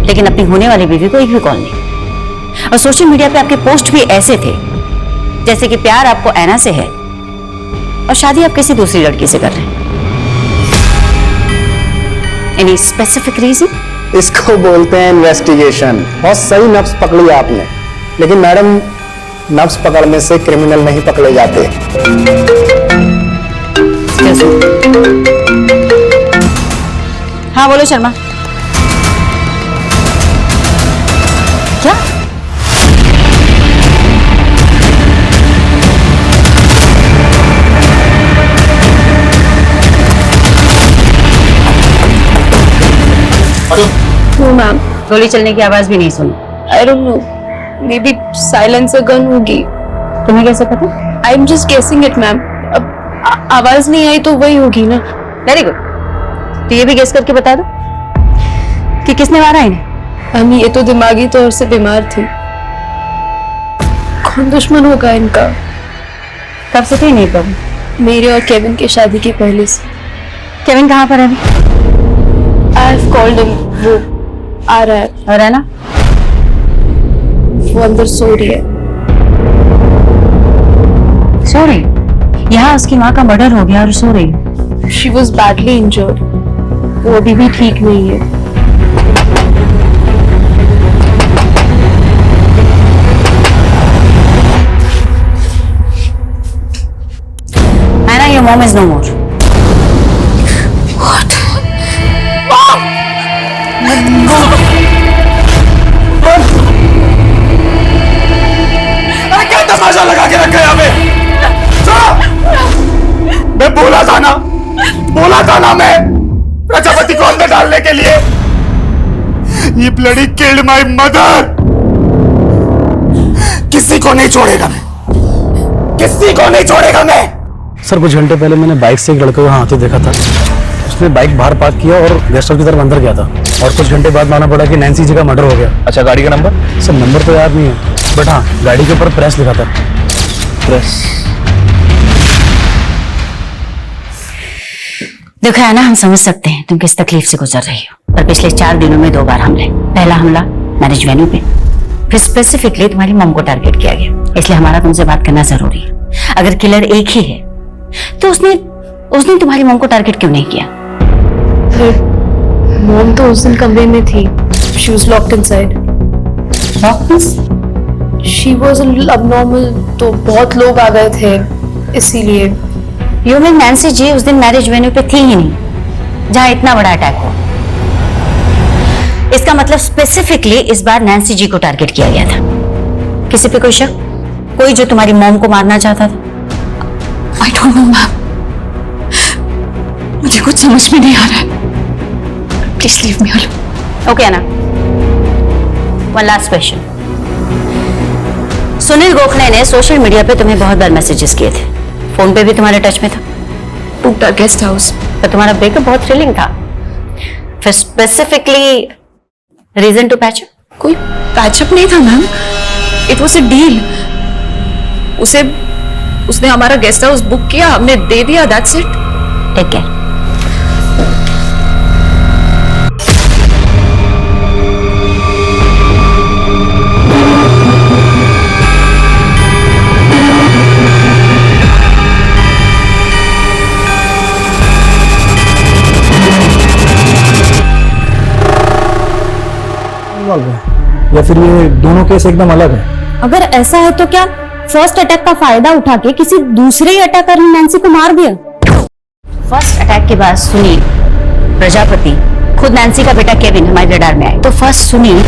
Speaker 1: लेकिन अपनी होने वाली बीवी को एक भी कॉल नहीं। और सोशल मीडिया पे आपके पोस्ट भी ऐसे थे जैसे कि प्यार आपको ऐना से है और शादी आप किसी दूसरी लड़की से कर रहे हैं। Any specific reason?
Speaker 14: इसको बोलते हैं इन्वेस्टिगेशन। बहुत सही नफ्स पकड़ी आपने, लेकिन मैडम, नफ्स पकड़ने से क्रिमिनल नहीं पकड़े जाते।
Speaker 1: हाँ बोलो शर्मा। क्या?
Speaker 6: नो मैम,
Speaker 1: गोली चलने की आवाज भी नहीं सुनी।
Speaker 6: I don't know, may be silencer gun होगी।
Speaker 1: तुम्हें कैसे पता?
Speaker 6: I am just guessing it ma'am. अब आवाज नहीं आई तो वही होगी ना।
Speaker 1: Very good. तो ये भी गेस करके बता दो कि किसने मारा इन्हें।
Speaker 6: हम ये तो दिमागी तौर से बीमार थी। कौन दुश्मन होगा इनका?
Speaker 1: कब से थी नहीं प्रॉब्लम?
Speaker 6: मेरे और केविन की शादी के पहले से।
Speaker 1: केविन कहाँ पर है अभी?
Speaker 6: आई हैव कॉल्ड हिम, वो आ रहा है।
Speaker 1: और है ना,
Speaker 6: वो अंदर सो रही है।
Speaker 1: सो रही? यहाँ उसकी माँ का मर्डर हो गया और सो रही।
Speaker 6: She was badly injured. वो अभी भी ठीक नहीं है।
Speaker 1: Anna, your mom is no more.
Speaker 4: What?
Speaker 15: क्या तमाशा लगा के रखा है यहाँ पे? मैं बोला था ना मैं प्रजापति को अंदर डालने के लिए।
Speaker 12: ये ब्लडी किल्ड माय मदर। किसी को नहीं छोड़ेगा मैं, किसी को नहीं छोड़ेगा मैं।
Speaker 14: सर कुछ घंटे पहले मैंने बाइक से एक लड़के को यहाँ आते देखा था। उसने बाइक बाहर पार्क किया और गेस्ट हाउस की तरफ अंदर गया था, और कुछ घंटे बाद मालूम पड़ा कि नैन्सी जी का मर्डर हो गया।
Speaker 9: अच्छा, गाड़ी का नंबर?
Speaker 14: सर नंबर तो याद नहीं है, बट हाँ गाड़ी के ऊपर प्रेस लिखा था।
Speaker 9: प्रेस?
Speaker 1: देखो है ना, हम समझ सकते हैं तुम किस तकलीफ से गुजर रही हो, पर पिछले 4 दिनों में 2 बार हमले। पहला हमला मैरिज वेन्यू पे, फिर स्पेसिफिकली तुम्हारी मॉम को टारगेट किया गया, इसलिए हमारा तुमसे बात करना जरूरी है। अगर किलर एक ही है तो उसने तुम्हारी मॉम को टारगेट क्यों नहीं किया?
Speaker 10: मॉम तो उस दिन कमरे में थी, she was locked inside. She was a little abnormal, तो बहुत लोग आ गए थे इसीलिए।
Speaker 1: यू मीन नैन्सी जी उस दिन मैरिज वेन्यू पे थी ही नहीं जहां इतना बड़ा अटैक हुआ? इसका मतलब स्पेसिफिकली इस बार नैन्सी जी को टारगेट किया गया था। किसी पे कोई शक? कोई जो तुम्हारी मॉम को मारना चाहता था?
Speaker 6: आई डोंट नो मैम, मुझे कुछ समझ में नहीं आ रहा है, please leave me alone.
Speaker 1: Okay ना, one last question. Sunil Gokhale ने सोशल मीडिया पे तुम्हें बहुत बार मैसेजेस किए थे, फोन पे भी तुम्हारे टच में था।
Speaker 6: टूटा गेस्ट हाउस
Speaker 1: पर तुम्हारा ब्रेकअप बहुत थ्रिलिंग था, फिर स्पेसिफिकली रीजन टू पैचअप?
Speaker 6: कोई पैचअप नहीं था ma'am, it was a deal. उसने हमारा गेस्ट हाउस बुक किया, हमने दे दिया, दैट्स इट।
Speaker 1: Take care.
Speaker 14: या फिर ये दोनों केस एकदम अलग है?
Speaker 8: अगर ऐसा है तो क्या फर्स्ट अटैक का फायदा उठा के किसी दूसरे ही अटैकर ने नैन्सी को मार दिया?
Speaker 1: फर्स्ट अटैक के बाद सुनील प्रजापति खुद नैन्सी का बेटा केविन हमारे रडार में आए, तो फर्स्ट सुनील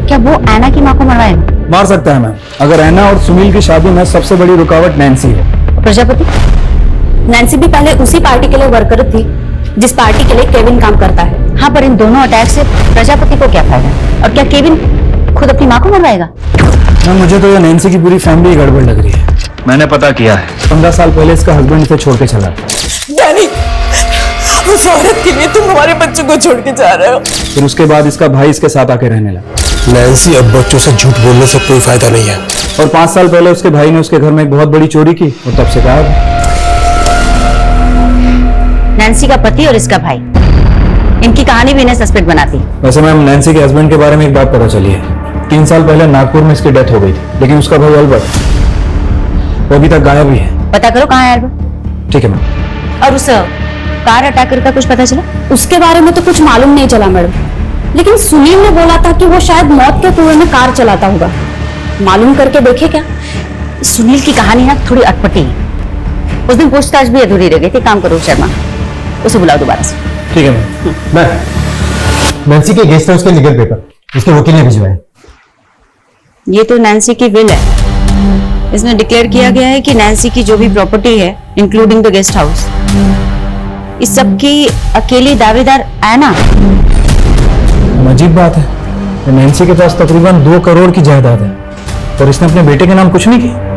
Speaker 1: क्या वो ऐना की मां को मरवाएगा?
Speaker 14: मार सकता है मैम, अगर ऐना और सुनील की शादी में सबसे बड़ी रुकावट नैन्सी है।
Speaker 1: प्रजापति?
Speaker 8: नैन्सी भी पहले उसी पार्टी के लिए वर्कर थी जिस पार्टी के लिए केविन काम करता है।
Speaker 1: हाँ, पर इन दोनों अटैक से प्रजापति को क्या फायदा? और क्या केविन खुद अपनी मां को मरवाएगा?
Speaker 14: मैम मुझे तो ये नैन्सी की पूरी फैमिली गड़बड़ लग रही है।
Speaker 2: मैंने पता किया है,
Speaker 14: 15 साल पहले इसका हस्बैंड इसे छोड़ के चला।
Speaker 4: डैनी, उस औरत के लिए तुम हमारे बच्चों को छोड़ के जा रहे हो।
Speaker 14: फिर उसके बाद इसका भाई इसके साथ आके रहने लगा।
Speaker 12: नैन्सी, अब बच्चों से झूठ बोलने से कोई फायदा नहीं है।
Speaker 14: और 5 साल पहले उसके भाई ने उसके घर में एक बहुत बड़ी चोरी की और तब से कहा।
Speaker 1: नैन्सी का पति और इसका भाई, इनकी कहानी भी इन्हें सस्पेक्ट बनाती।
Speaker 14: वैसे मैम नैन्सी के हस्बैंड के बारे में एक बात पता चली है, 3 साल पहले नागपुर में इसकी डेथ हो गई थी, लेकिन उसका भाई अल्बर्ट वो अभी तक गायब ही है।
Speaker 1: पता करो कहाँ है अल्बर्ट।
Speaker 14: ठीक है मैम।
Speaker 1: और उस कार अटैकर का कुछ पता चला?
Speaker 8: उसके बारे में तो कुछ मालूम नहीं चला मैडम, लेकिन सुनील ने बोला था कि वो शायद मौत के कुएं में कार चलाता होगा। मालूम करके देखे क्या?
Speaker 1: सुनील की कहानी ना थोड़ी अटपटी है, उस दिन पूछताछ भी अधूरी रह गई थी। काम करो शर्मा, उसे बुलाओ दोबारा से।
Speaker 14: ठीक है मैम। नैन्सी के गेस्ट हाउस के लीगल पेपर इसके वकील ने भिजवाए।
Speaker 1: ये तो नैन्सी की विल है, इसमें डिक्लेयर किया गया है कि नैन्सी की जो भी प्रॉपर्टी है इंक्लूडिंग द गेस्ट हाउस, इस सब की अकेली दावेदार ऐना।
Speaker 14: अजीब बात है, नैन्सी के पास तकरीबन 2 करोड़ की जायदाद है और इसने अपने बेटे के नाम कुछ नहीं की।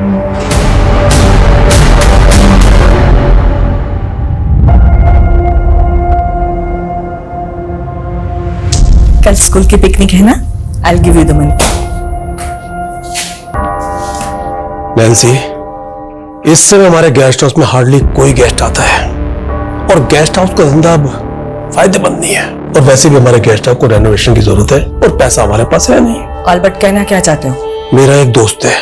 Speaker 4: कल स्कूल की पिकनिक है ना, I will give you the money.
Speaker 12: Nancy, इस समय हमारे गेस्ट हाउस में हार्डली कोई गेस्ट आता है और गेस्ट हाउस का धंधा अब फायदेमंद नहीं है, और वैसे भी हमारे गेस्ट हाउस को रेनोवेशन की जरूरत है और पैसा हमारे पास है नहीं।
Speaker 4: अल्बर्ट, कहना क्या चाहते हो?
Speaker 12: मेरा एक दोस्त है,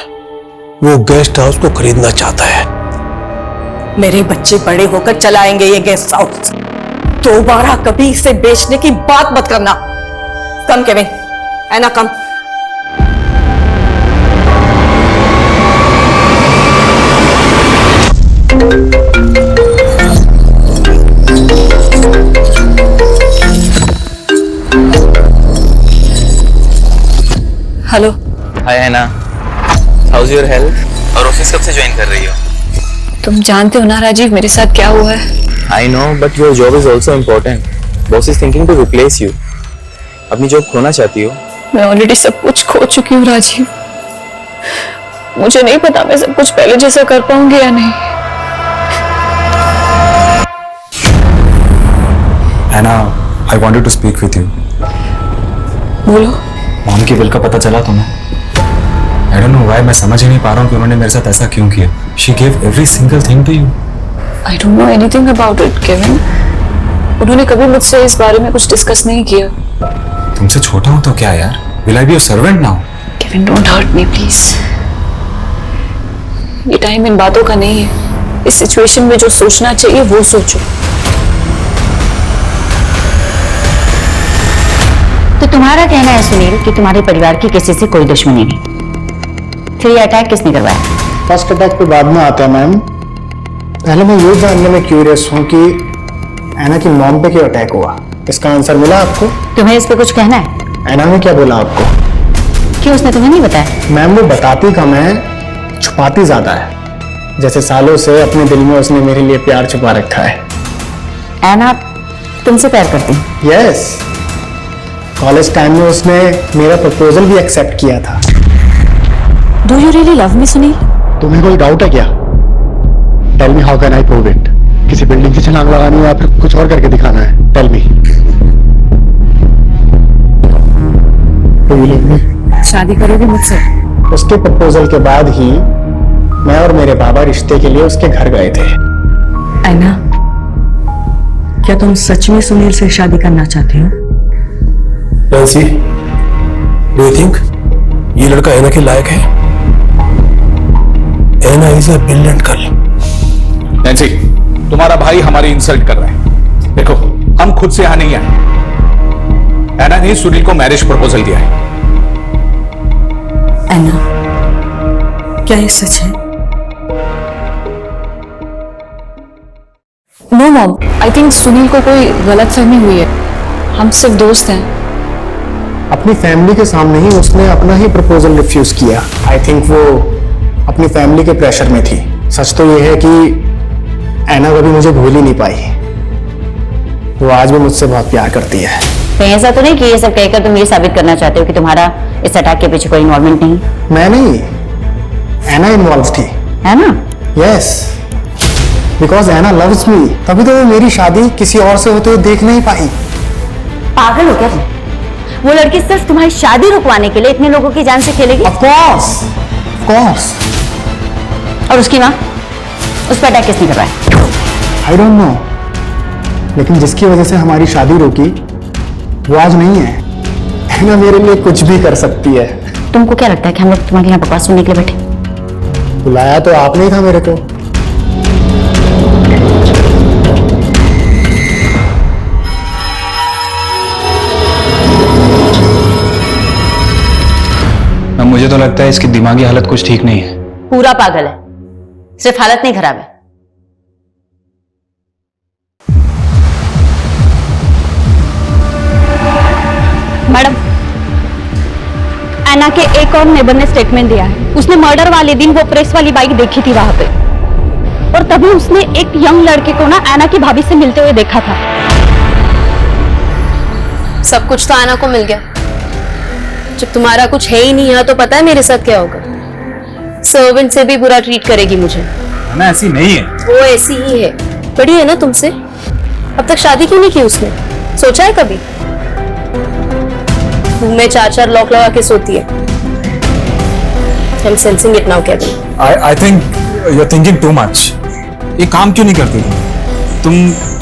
Speaker 12: वो गेस्ट हाउस को खरीदना चाहता है।
Speaker 4: मेरे बच्चे बड़े होकर चलाएंगे ये गेस्ट हाउस, दोबारा कभी इसे बेचने की बात मत करना। Come Kevin, Anna come.
Speaker 6: Hello.
Speaker 16: Hi Anna, how's your health? और ऑफिस कब से ज्वाइन कर रही हो?
Speaker 6: तुम जानते हो ना राजीव मेरे साथ क्या हुआ है।
Speaker 16: I know, but your job is also important. Boss is thinking to replace you. अपनी जॉब खोना चाहती हो?
Speaker 6: मैं ऑलरेडी सब कुछ खो चुकी हूँ राजीव। मुझे नहीं पता मैं सब कुछ पहले जैसा कर पाऊंगी या नहीं।
Speaker 15: एना, I wanted to speak with you.
Speaker 6: बोलो।
Speaker 15: मॉम के बिल का पता चला तुम्हें? I don't know why, मैं समझ ही नहीं पा रहा हूँ कि उन्होंने मेरे साथ ऐसा क्यों किया। She gave every single thing to you.
Speaker 6: I don't know anything about it, Kevin. उन्होंने कभी मुझसे इस बारे में कुछ डिस्कस नहीं किया।
Speaker 15: तुमसे छोटा हूँ तो क्या यार? Will I be your servant now?
Speaker 6: Kevin, don't hurt me, please. ये टाइम इन बातों का नहीं है। इस सिचुएशन में जो सोचना चाहिए वो सोचो।
Speaker 1: तो तुम्हारा कहना है सुनील कि तुम्हारे परिवार की किसी से कोई दुश्मनी नहीं, फिर ये अटैक किसने करवाया?
Speaker 14: फर्स्ट अटैक पे बाद में आता है मैम। पहले मैं ये जानने में क्यूरियस हूँ कि ऐना की मॉम पे क्यों अटैक हुआ। इसका आंसर मिला आपको?
Speaker 1: तुम्हें इस पे कुछ कहना है?
Speaker 14: ऐना ने क्या बोला आपको?
Speaker 1: क्यों, उसने तुम्हें नहीं बताया?
Speaker 14: मैम वो बताती कम है, छुपाती ज्यादा है। जैसे सालों से अपने दिल में उसने मेरे लिए प्यार छुपा रखा है।
Speaker 1: ऐना तुमसे प्यार करती है?
Speaker 14: यस, कॉलेज टाइम में उसने मेरा प्रपोजल भी एक्सेप्ट किया था।
Speaker 1: Do you really love me Sunil?
Speaker 14: तुम्हें कोई डाउट है क्या? Tell me how can I prove it? किसी बिल्डिंग से छलांग लगानी है या फिर कुछ और करके दिखाना है? Tell me.
Speaker 6: शादी करोगे मुझसे?
Speaker 14: उसके प्रपोजल के बाद ही मैं और मेरे बाबा रिश्ते के लिए उसके घर गए थे।
Speaker 6: ऐना, क्या तुम सच में सुनील से शादी करना चाहती हो?
Speaker 12: नैन्सी, डू यू थिंक ये लड़का ऐना के लायक है? Anna is a brilliant girl.
Speaker 11: Nancy, तुम्हारा भाई हमारी इंसल्ट कर रहा है। देखो, हम खुद से यहां नहीं आए। ऐना ने सुनील को मैरिज प्रपोजल दिया है।
Speaker 6: ऐना, क्या ये सच है? No mom, I think Sunil को कोई गलतफहमी हुई है। हम सिर्फ दोस्त हैं।
Speaker 14: अपनी फैमिली के सामने ही उसने अपना ही प्रपोजल रिफ्यूज किया। आई थिंक वो अपनी फैमिली के प्रेशर में थी। सच तो ये है कि ऐना कभी मुझे भूल ही नहीं पाई। वो आज भी मुझसे बहुत प्यार करती है।
Speaker 1: कहीं ऐसा तो नहीं कि ये सब कहकर तुम ये साबित करना चाहते हो कि तुम्हारा इस अटैक के पीछे कोई इन्वॉल्वमेंट नहीं?
Speaker 14: मैं नहीं, ऐना इन्वॉल्व थी।
Speaker 1: है ना?
Speaker 14: Yes, because Anna loves me. तभी तो वो मेरी शादी किसी और से होते हुए देख नहीं पाई।
Speaker 1: पागल हो क्या तुम? वो लड़की सिर्फ तुम्हारी शादी रुकवाने के लिए इतने लोगों की जान से खेलेगी?
Speaker 14: Of course, of course.
Speaker 1: और उसकी माँ, उस पर अटैक किसने करवाया?
Speaker 14: आई डोंट नो, लेकिन जिसकी वजह से हमारी शादी रुकी वो आज नहीं है। ऐना मेरे लिए कुछ भी कर सकती है।
Speaker 1: तुमको क्या लगता है कि हम लोग तुम्हारे यहाँ बकवास सुनने के लिए बैठे?
Speaker 14: बुलाया तो आपने ही था मेरे को।
Speaker 2: अब मुझे तो लगता है इसकी दिमागी हालत कुछ ठीक नहीं है।
Speaker 1: पूरा पागल है, सिर्फ हालत नहीं खराब है।
Speaker 3: मैडम, ऐना के एक और नेबर ने स्टेटमेंट दिया है। उसने मर्डर वाले दिन वो प्रेस वाली बाइक देखी थी वहां पे, और तभी उसने एक यंग लड़के को ना ऐना की भाभी से मिलते हुए देखा था।
Speaker 10: सब कुछ तो ऐना को मिल गया। जब तुम्हारा कुछ है ही नहीं यहाँ, तो पता है मेरे साथ क्या होगा? सर्वेंट से भी बुरा ट्रीट करेगी मुझे।
Speaker 15: ना ऐसी नहीं है।
Speaker 10: वो ऐसी ही है। बड़ी है ना तुमसे। अब तक शादी क्यों नहीं की उसने? सोचा है कभी? रूम में 4-4 लॉक लगा के सोती है। I'm sensing it now, Kevin.
Speaker 15: I think you're thinking too much. ये काम क्यों नहीं करती तुम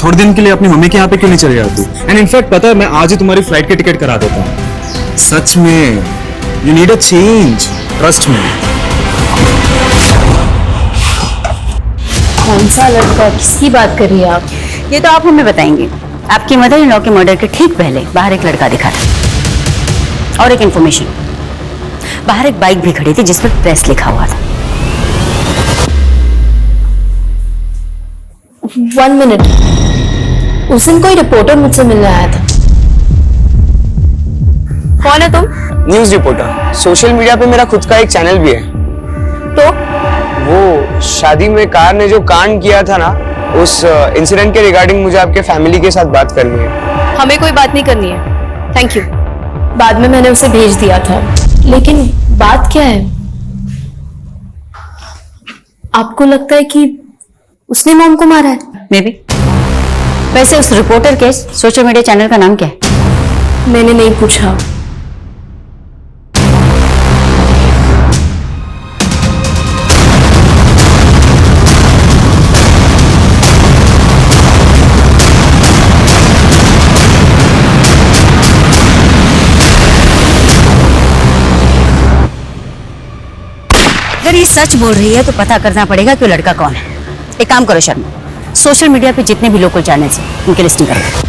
Speaker 15: थोड़े दिन के लिए अपनी मम्मी के यहाँ पे क्यों नहीं चले जाती? एंड इनफैक्ट पता है, मैं आज ही तुम्हारी फ्लाइट की टिकट करा देता हूँ। सच में, you need a change, trust me.
Speaker 10: कौन सा लड़का, किसकी बात कर रही है आप?
Speaker 1: ये तो आप हमें बताएंगे। आपकी मदर इन लॉ के मर्डर के ठीक पहले बाहर एक लड़का दिखा था, और एक इंफॉर्मेशन, बाहर एक बाइक भी खड़ी थी जिस पर प्रेस लिखा हुआ था।
Speaker 10: 1 मिनट, उस दिन कोई रिपोर्टर मुझसे मिलने आया था। कौन है तुम?
Speaker 13: News reporter. सोशल मीडिया पे मेरा खुद का एक चैनल भी है।
Speaker 10: तो
Speaker 13: वो शादी में कार ने जो कांड किया था ना, उस इंसिडेंट के रिगार्डिंग मुझे आपके फैमिली के साथ बात करनी है।
Speaker 10: हमें कोई बात नहीं करनी है, थैंक यू। बाद में मैंने उसे भेज दिया था, लेकिन बात क्या है? आपको लगता है कि उसने मॉम को मारा है?
Speaker 1: May be. वैसे उस रिपोर्टर के सोशल मीडिया चैनल का नाम क्या है?
Speaker 10: मैंने नहीं पूछा।
Speaker 1: अगर ये सच बोल रही है तो पता करना पड़ेगा कि वो लड़का कौन है। एक काम करो शर्मा, सोशल मीडिया पे जितने भी लोकल चैनल्स हैं उनकी लिस्टिंग करो।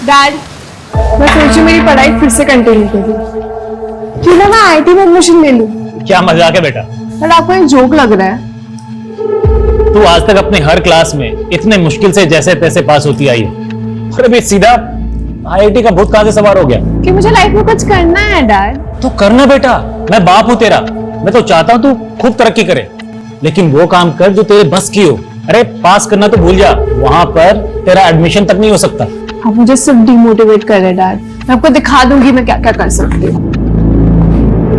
Speaker 6: डैड, मैं सोची मेरी पढ़ाई फिर से कंटिन्यू करूं। क्यों ना मैं आईटी में एडमिशन ले लूं।
Speaker 17: क्या मजाक है बेटा?
Speaker 6: बट आपको एक जोक लग रहा है।
Speaker 17: तू आज तक अपनी हर क्लास में इतने मुश्किल से जैसे तैसे पास होती आई है, और अभी सीधा आईआईटी का भूत कहां से सवार हो गया?
Speaker 6: कि मुझे लाइफ में कुछ करना है डैड।
Speaker 17: तो करना बेटा, मैं बाप हूं तेरा। मैं तो चाहता हूं तू खूब तरक्की करे, लेकिन वो काम कर जो तेरे बस की हो। अरे पास करना तो भूल जा, वहां पर तेरा एडमिशन तक नहीं हो सकता।
Speaker 6: आप मुझे सिर्फ डिमोटिवेट कर रहे डैड। मैं आपको दिखा दूंगी मैं क्या क्या कर सकती हूँ।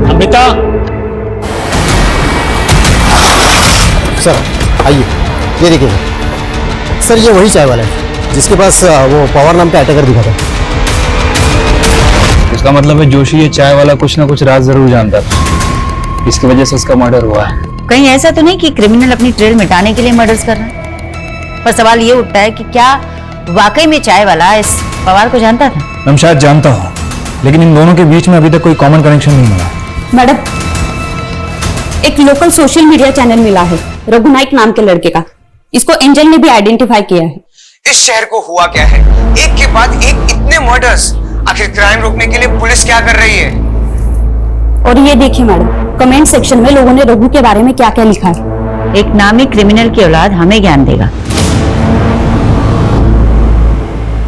Speaker 17: अमिता,
Speaker 14: सर आइए, ये देखिए सर, ये वही चाय वाला है जिसके पास वो पवार नाम का अटैकर दिखा था।
Speaker 2: इसका मतलब है जोशी ये चाय वाला कुछ ना कुछ राज जरूर जानता था, इसकी वजह से इसका मर्डर हुआ है।
Speaker 1: कहीं ऐसा तो नहीं कि क्रिमिनल अपनी ट्रेल मिटाने के लिए मर्डर्स कर रहा है? पर सवाल ये उठता है कि क्या वाकई में चाय वाला इस पवार को जानता था?
Speaker 15: मैं शायद जानता हूँ, लेकिन इन दोनों के बीच में अभी तक कोई कॉमन कनेक्शन नहीं मिला।
Speaker 18: मैडम, एक लोकल सोशल मीडिया चैनल मिला है रघु नाइक नाम के लड़के का। इसको एंजल ने भी आइडेंटिफाई किया है।
Speaker 19: इस शहर को हुआ क्या है? एक के बाद एक इतने मर्डर्स। आखिर क्राइम रोकने के लिए पुलिस क्या कर रही है?
Speaker 18: और ये देखिए मैडम, कमेंट सेक्शन में लोगों ने रघु के बारे में क्या क्या लिखा है।
Speaker 1: एक नामी क्रिमिनल की औलाद हमें ज्ञान देगा।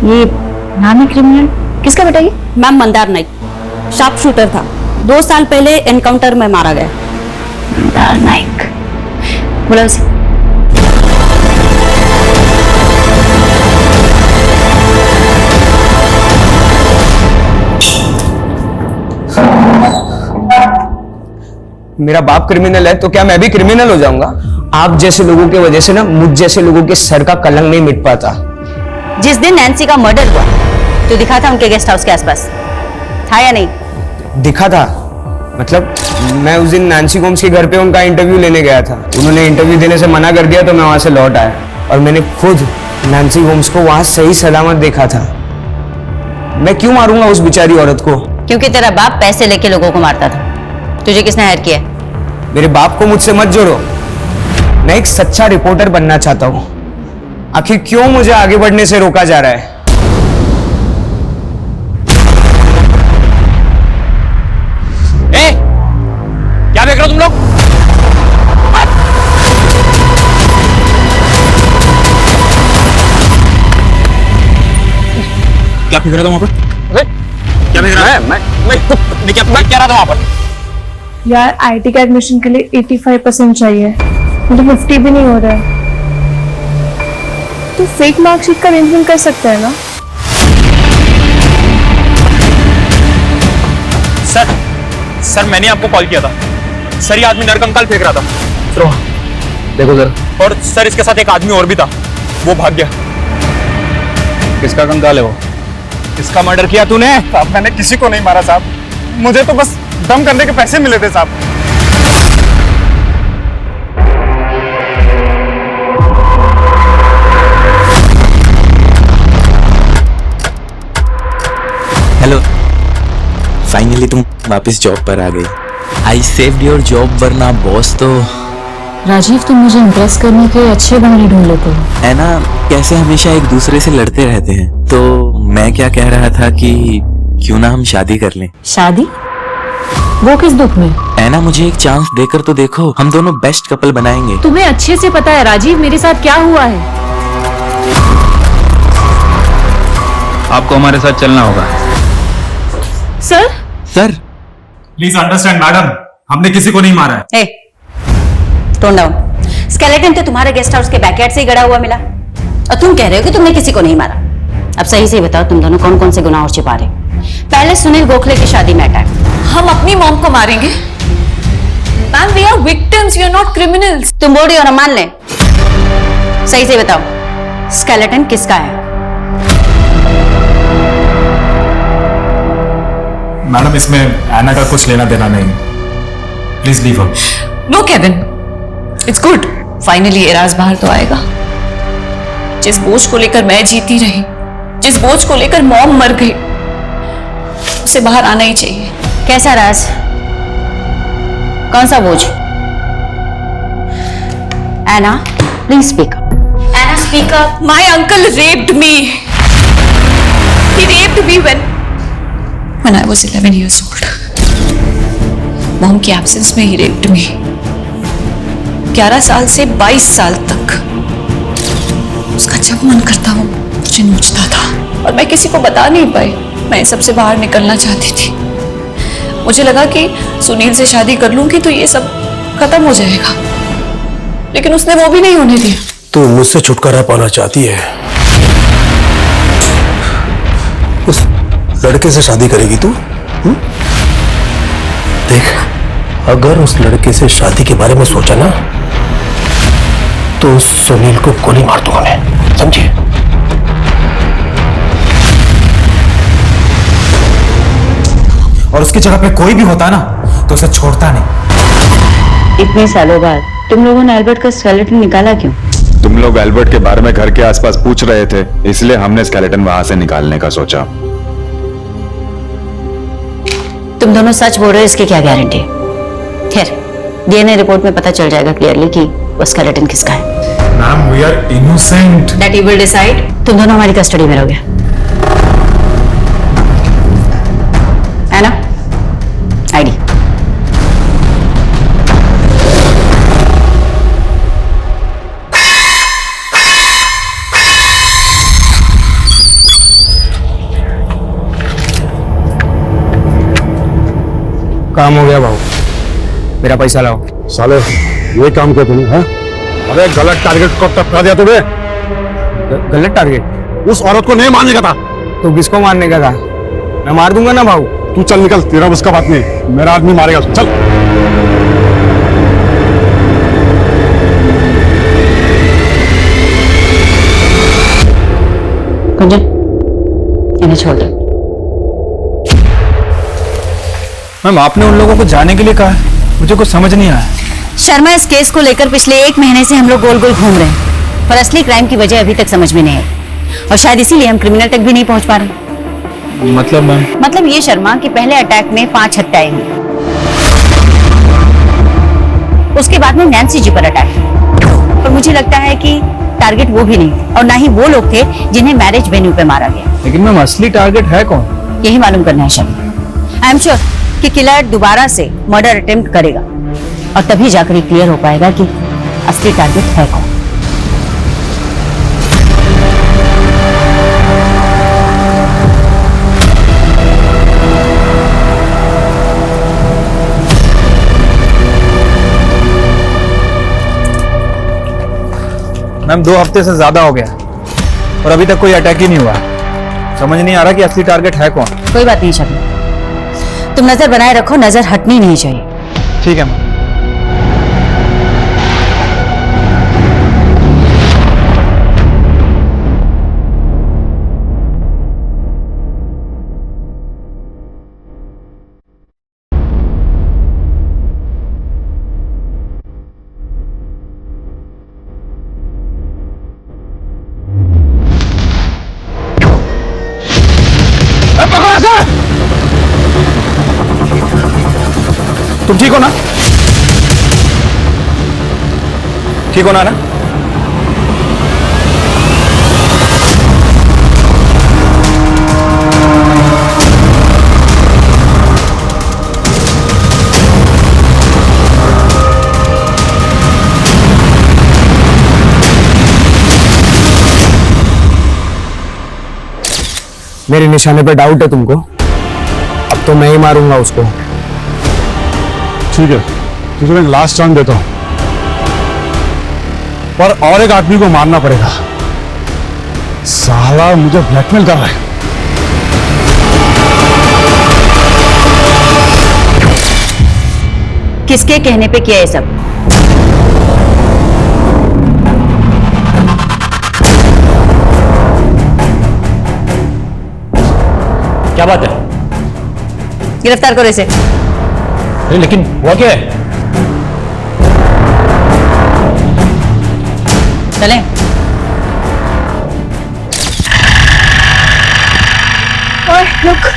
Speaker 1: ये नामी क्रिमिनल किसका बेटा? ये
Speaker 18: ma'am Mandar Naik, sharp shooter था। 2 साल पहले एनकाउंटर में मारा गया।
Speaker 1: मंदार नाइक, बोला उसे।
Speaker 19: मेरा बाप क्रिमिनल है तो क्या मैं भी क्रिमिनल हो जाऊंगा? आप जैसे लोगों की वजह से ना मुझ जैसे लोगों के सर का कलंक नहीं मिट पाता।
Speaker 1: जिस दिन नैन्सी का मर्डर हुआ तो दिखा था उनके गेस्ट हाउस के आसपास, था या नहीं?
Speaker 19: दिखा था मतलब मैं उस दिन नैन्सी गोम्स के घर पे उनका इंटरव्यू लेने गया था। उन्होंने इंटरव्यू देने से मना कर दिया तो मैं वहां से लौट आया और मैंने खुद नैन्सी गोम्स को वहां सही सलामत देखा था। मैं क्यों मारूंगा उस बेचारी औरत को?
Speaker 1: क्योंकि तेरा बाप पैसे लेके लोगों को मारता था। तुझे किसने हायर किया?
Speaker 19: मेरे बाप को मुझसे मत जोड़ो। मैं एक सच्चा रिपोर्टर बनना चाहता हूं। आखिर क्यों मुझे आगे बढ़ने से रोका जा रहा है?
Speaker 17: क्या देख रहे हो तुम लोग? क्या फेंक रहा था वहां पर? क्या फेंक रहा है? मैं क्या रहा था वहां पर?
Speaker 6: यार आईटी का एडमिशन के लिए 85% चाहिए, मुझे 50 भी नहीं हो रहा है। तो फेक मार्कशीट का अरेंजमेंट कर सकता है ना?
Speaker 17: सर मैंने आपको कॉल किया था। सर ये आदमी नरकंकाल फेंक रहा था।
Speaker 2: चलो देखो जरा।
Speaker 17: और सर इसके साथ एक आदमी और भी था, वो भाग गया।
Speaker 2: किसका कंकाल है वो?
Speaker 17: इसका मर्डर किया तूने?
Speaker 9: साहब मैंने किसी को नहीं मारा साहब, मुझे तो बस दम करने के पैसे मिले थे साहब।
Speaker 16: हेलो, फाइनली तुम वापस जॉब पर आ गई। आई सेव्ड योर जॉब, वरना बॉस तो।
Speaker 10: राजीव, तुम मुझे इम्प्रेस करने के अच्छे बहाने ढूंढ लेते हो
Speaker 16: है ना, कैसे हमेशा एक दूसरे से लड़ते रहते हैं। तो मैं क्या कह रहा था कि क्यों ना हम शादी कर लें।
Speaker 10: शादी? वो किस दुख में?
Speaker 16: है ना, मुझे एक चांस देकर तो देखो, हम दोनों बेस्ट कपल बनाएंगे।
Speaker 10: तुम्हें अच्छे से पता है राजीव मेरे साथ क्या हुआ है।
Speaker 2: आपको हमारे साथ चलना होगा।
Speaker 10: Sir
Speaker 16: sir
Speaker 15: please understand madam, हमने किसी को नहीं मारा है।
Speaker 1: Tone down. स्केलेटन तो तुम्हारे गेस्ट हाउस के बैकयार्ड से ही गड़ा हुआ मिला और तुम कह रहे हो कि तुमने किसी को नहीं मारा। अब सही से बताओ तुम दोनों कौन कौन से गुनाह और छिपा रहे हो। पहले सुनील गोखले की शादी में अटैक।
Speaker 3: हम अपनी मॉम को मारेंगे? Ma'am we are victims, we are not criminals.
Speaker 1: तुम बोल रही हो ना, मान ले। सही से बताओ स्केलेटन किसका है?
Speaker 15: मैडम इसमें एना का कुछ लेना देना नहीं, please leave her.
Speaker 3: No Kevin, it's good, finally एराज बाहर तो आएगा। जिस बोझ को लेकर मैं जीती रही, जिस बोझ को लेकर मॉम मर गई, उसे बाहर आना ही चाहिए।
Speaker 1: कैसा राज? कौन सा बोझ? Anna please speak up.
Speaker 3: Anna, speak up. My uncle raped me. He raped me when I was 11 years old. Mom की absence में he raped me. 11 साल से 22 साल तक उसका जब मन करता वो मुझे नोचता था और मैं किसी को बता नहीं पाई। मैं सबसे बाहर निकलना चाहती थी। मुझे लगा कि सुनील से शादी कर लूंगी तो ये सब खत्म हो जाएगा, लेकिन उसने वो भी नहीं होने दिया।
Speaker 12: तू मुझसे छुटकारा पाना चाहती है, उस लड़के से शादी करेगी तू? देख, अगर उस लड़के से शादी के बारे में सोचा ना तो उस सुनील को गोली मार दूंगा मैं, समझिए?
Speaker 15: और उसकी जगह पे कोई भी होता ना तो उसे छोड़ता नहीं।
Speaker 1: इतने सालों बाद तुम लोगों ने एल्बर्ट का स्केलेटन निकाला क्यों?
Speaker 20: तुम लोग एल्बर्ट के बारे में घर के आसपास पूछ रहे थे, इसलिए हमने स्केलेटन वहां से निकालने का सोचा।
Speaker 1: तुम दोनों सच बोल रहे हो, इसकी क्या गारंटी? खैर, डीएनए रिपोर्ट में पता चल जाएगा क्लियरली कि वो स्केलेटन किसका है।
Speaker 15: Ma'am we are innocent.
Speaker 1: That you will decide. तुम दोनों हमारी कस्टडी में रहोगे। है ना? आईडी।
Speaker 19: काम हो गया भाऊ, मेरा पैसा लाओ।
Speaker 12: साले ये काम क्या तूने? हाँ? अरे गलत टारगेट को टपका दिया तूने।
Speaker 19: गलत टारगेट?
Speaker 12: उस औरत को नहीं मारने का था।
Speaker 19: तो किसको मारने का था? मैं मार दूंगा ना भाऊ।
Speaker 12: तू चल निकल, तेरा उसका बात नहीं, मेरा आदमी मारेगा उसको। चल।
Speaker 1: कुंजन, इन्हें छोड़ दो।
Speaker 15: मैम आपने उन लोगों को जाने के लिए कहा है, मुझे कुछ समझ नहीं आया।
Speaker 1: शर्मा, इस केस को लेकर पिछले 1 महीने से हम लोग गोल गोल घूम रहे हैं पर असली क्राइम की वजह अभी तक समझ में नहीं आई और शायद इसीलिए हम क्रिमिनल तक भी नहीं पहुंच पा रहे।
Speaker 15: मतलब मैम?
Speaker 1: मतलब ये शर्मा कि पहले अटैक में 5 हत्याएं हुई, उसके बाद में नैन्सी जी पर अटैक, और मुझे लगता है कि टारगेट वो भी नहीं और ना ही वो लोग थे जिन्हें मैरिज वेन्यू पे मारा गया।
Speaker 15: लेकिन मैम असली टारगेट है कौन?
Speaker 1: यही मालूम करना है शर्मा। आई एम श्योर कि किलर दोबारा से मर्डर अटेम्प्ट करेगा और तभी जाकर ये क्लियर हो पाएगा कि असली टारगेट है कौन।
Speaker 15: मैम 2 हफ्ते से ज्यादा हो गया और अभी तक कोई अटैक ही नहीं हुआ। समझ नहीं आ रहा कि असली टारगेट है कौन।
Speaker 1: कोई बात नहीं शर्मा, तुम नजर बनाए रखो, नजर हटनी नहीं चाहिए।
Speaker 15: ठीक है मैम।
Speaker 12: तुम ठीक हो ना? ठीक हो ना?
Speaker 19: मेरे निशाने पे डाउट है तुमको? अब तो मैं ही मारूंगा उसको।
Speaker 9: ठीक है, तुझे मैं लास्ट चांस देता हूं, पर और एक आदमी को मारना पड़ेगा। साला मुझे ब्लैकमेल कर रहा है।
Speaker 1: किसके कहने पे किया ये सब?
Speaker 17: क्या बात है?
Speaker 1: गिरफ्तार करो इसे।
Speaker 17: अरे लेकिन हुआ क्या है?
Speaker 1: चलें।
Speaker 6: ओए रुक,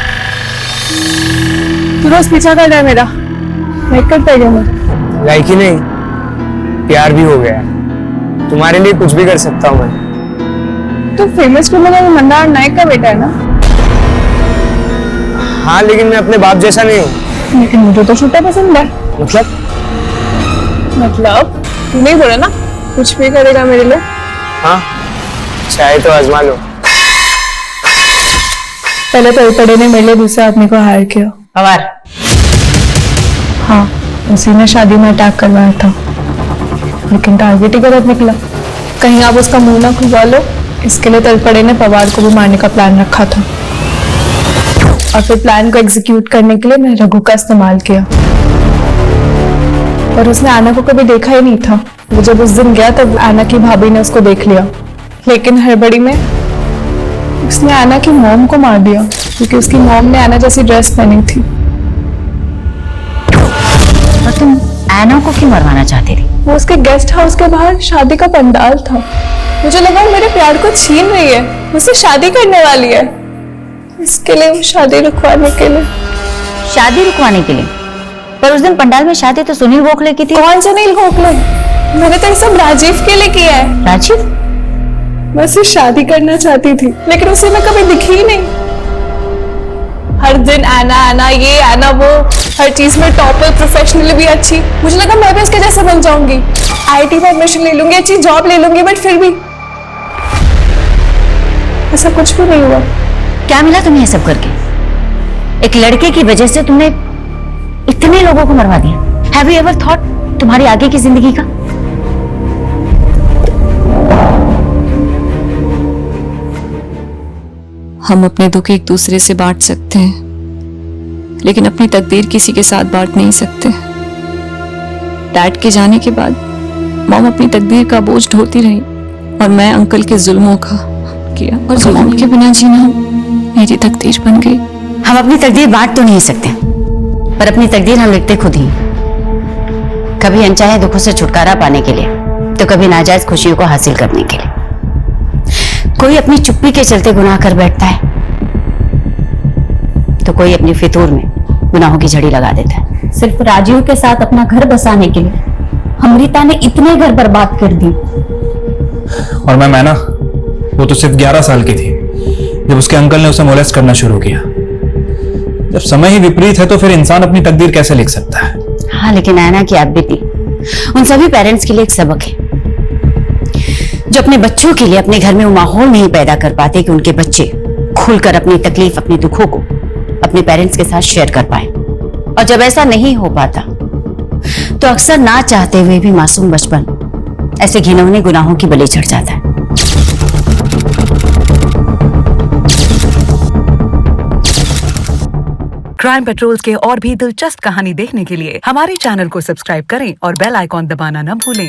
Speaker 6: तू रोज पीछा कर रहा है मेरा, लाइक करता है क्या मुझे?
Speaker 19: लाइक ही नहीं, प्यार भी हो गया है। तुम्हारे लिए कुछ भी कर सकता हूँ मैं।
Speaker 6: तू फेमस क्रिमिनल मंदार नायक का बेटा है ना?
Speaker 19: हाँ, लेकिन मैं अपने बाप जैसा नहीं हूँ।
Speaker 6: लेकिन मुझे तो छोटा पसंद है। मतलब तू नहीं बोला ना कुछ भी करेगा मेरे लिए?
Speaker 19: हाँ, चाहे तो आजमा लो।
Speaker 6: पहले तो पड़े ने मेरे लिए दूसरे आदमी को हायर किया।
Speaker 1: पवार?
Speaker 6: हाँ, उसी ने शादी में अटैक करवाया था, लेकिन टारगेट ही गलत निकला। कहीं आप उसका मुंह ना खुलवा लो, इसके लिए तलपड़े ने पवार को भी मारने का प्लान रखा था। और फिर प्लान को एग्जीक्यूट करने के लिए मैं रघु का इस्तेमाल किया। और उसने आना को कभी देखा ही नहीं था। वो जब उस दिन गया तब आना की भाभी ने उसको देख लिया, लेकिन हड़बड़ी में उसने आना की मॉम को मार दिया, क्योंकि उसकी मॉम ने आना जैसी ड्रेस पहनी थी।
Speaker 1: और तुम आना को क्यों मरवाना चाहती थी?
Speaker 6: वो उसके गेस्ट हाउस के बाहर शादी का पंडाल था। मुझे लगा वो मेरे प्यार को छीन रही है, मुझसे शादी करने वाली है। इसके लिए शादी रुकवाने के लिए।
Speaker 1: शादी रुकवाने के लिए? पर उस दिन पंडाल में शादी तो सुनील गोखले की थी।
Speaker 6: कौन सुनील गोखले? मैंने तो ये सब राजीव के लिए किया है।
Speaker 1: राजीव?
Speaker 6: मैं उससे शादी करना चाहती थी, लेकिन उसे मैं कभी दिखी ही नहीं। हर दिन आना आना, ये आना वो, हर चीज में टॉपर, प्रोफेशनली भी अच्छी। मुझे लगा मैं भी उसके जैसे बन जाऊंगी, आईटी में एडमिशन ले लूंगी, अच्छी जॉब ले लूंगी, बट फिर भी ऐसा कुछ भी नहीं हुआ।
Speaker 1: क्या मिला तुम्हें ये सब करके? एक लड़के की वजह से तुमने इतने लोगों को मरवा दिया। हैव यू एवर थॉट तुम्हारी आगे की जिंदगी का?
Speaker 10: हम अपने दुख एक दूसरे से बांट सकते हैं, लेकिन अपनी तकदीर किसी के साथ बांट नहीं सकते। डैड के जाने के बाद मॉम अपनी तकदीर का बोझ ढोती रही और मैं अंकल के जुल्मों का किया, और मॉम के बिना जीना मेरी तकदीर बन गई।
Speaker 1: हम अपनी तकदीर बांट तो नहीं सकते, पर अपनी तकदीर हम लिखते खुद ही। कभी अनचाहे दुखों से छुटकारा पाने के लिए, तो कभी नाजायज खुशियों को हासिल करने के लिए। कोई अपनी चुप्पी के चलते गुनाह कर बैठता है, तो कोई अपनी फितूर में गुनाहों की झड़ी लगा देता है।
Speaker 18: सिर्फ राजीव के साथ अपना घर बसाने के लिए अमृता ने इतने घर बर्बाद कर दिए।
Speaker 15: और मैं ना, वो तो सिर्फ 11 साल की थी जब उसके अंकल ने उसे मोलेस्ट करना शुरू किया। जब समय ही विपरीत है तो फिर इंसान अपनी तकदीर कैसे लिख सकता है?
Speaker 1: हाँ, लेकिन आना की आप बीती उन सभी पेरेंट्स के लिए एक सबक है, जो अपने बच्चों के लिए अपने घर में वो माहौल नहीं पैदा कर पाते कि उनके बच्चे खुलकर अपनी तकलीफ, अपने दुखों को अपने पेरेंट्स के साथ शेयर कर पाए। और जब ऐसा नहीं हो पाता, तो अक्सर ना चाहते हुए भी मासूम बचपन ऐसे घिनौने गुनाहों की बलि चढ़ जाता है।
Speaker 21: क्राइम पेट्रोल्स के और भी दिलचस्प कहानी देखने के लिए हमारे चैनल को सब्सक्राइब करें और बेल आइकॉन दबाना न भूलें।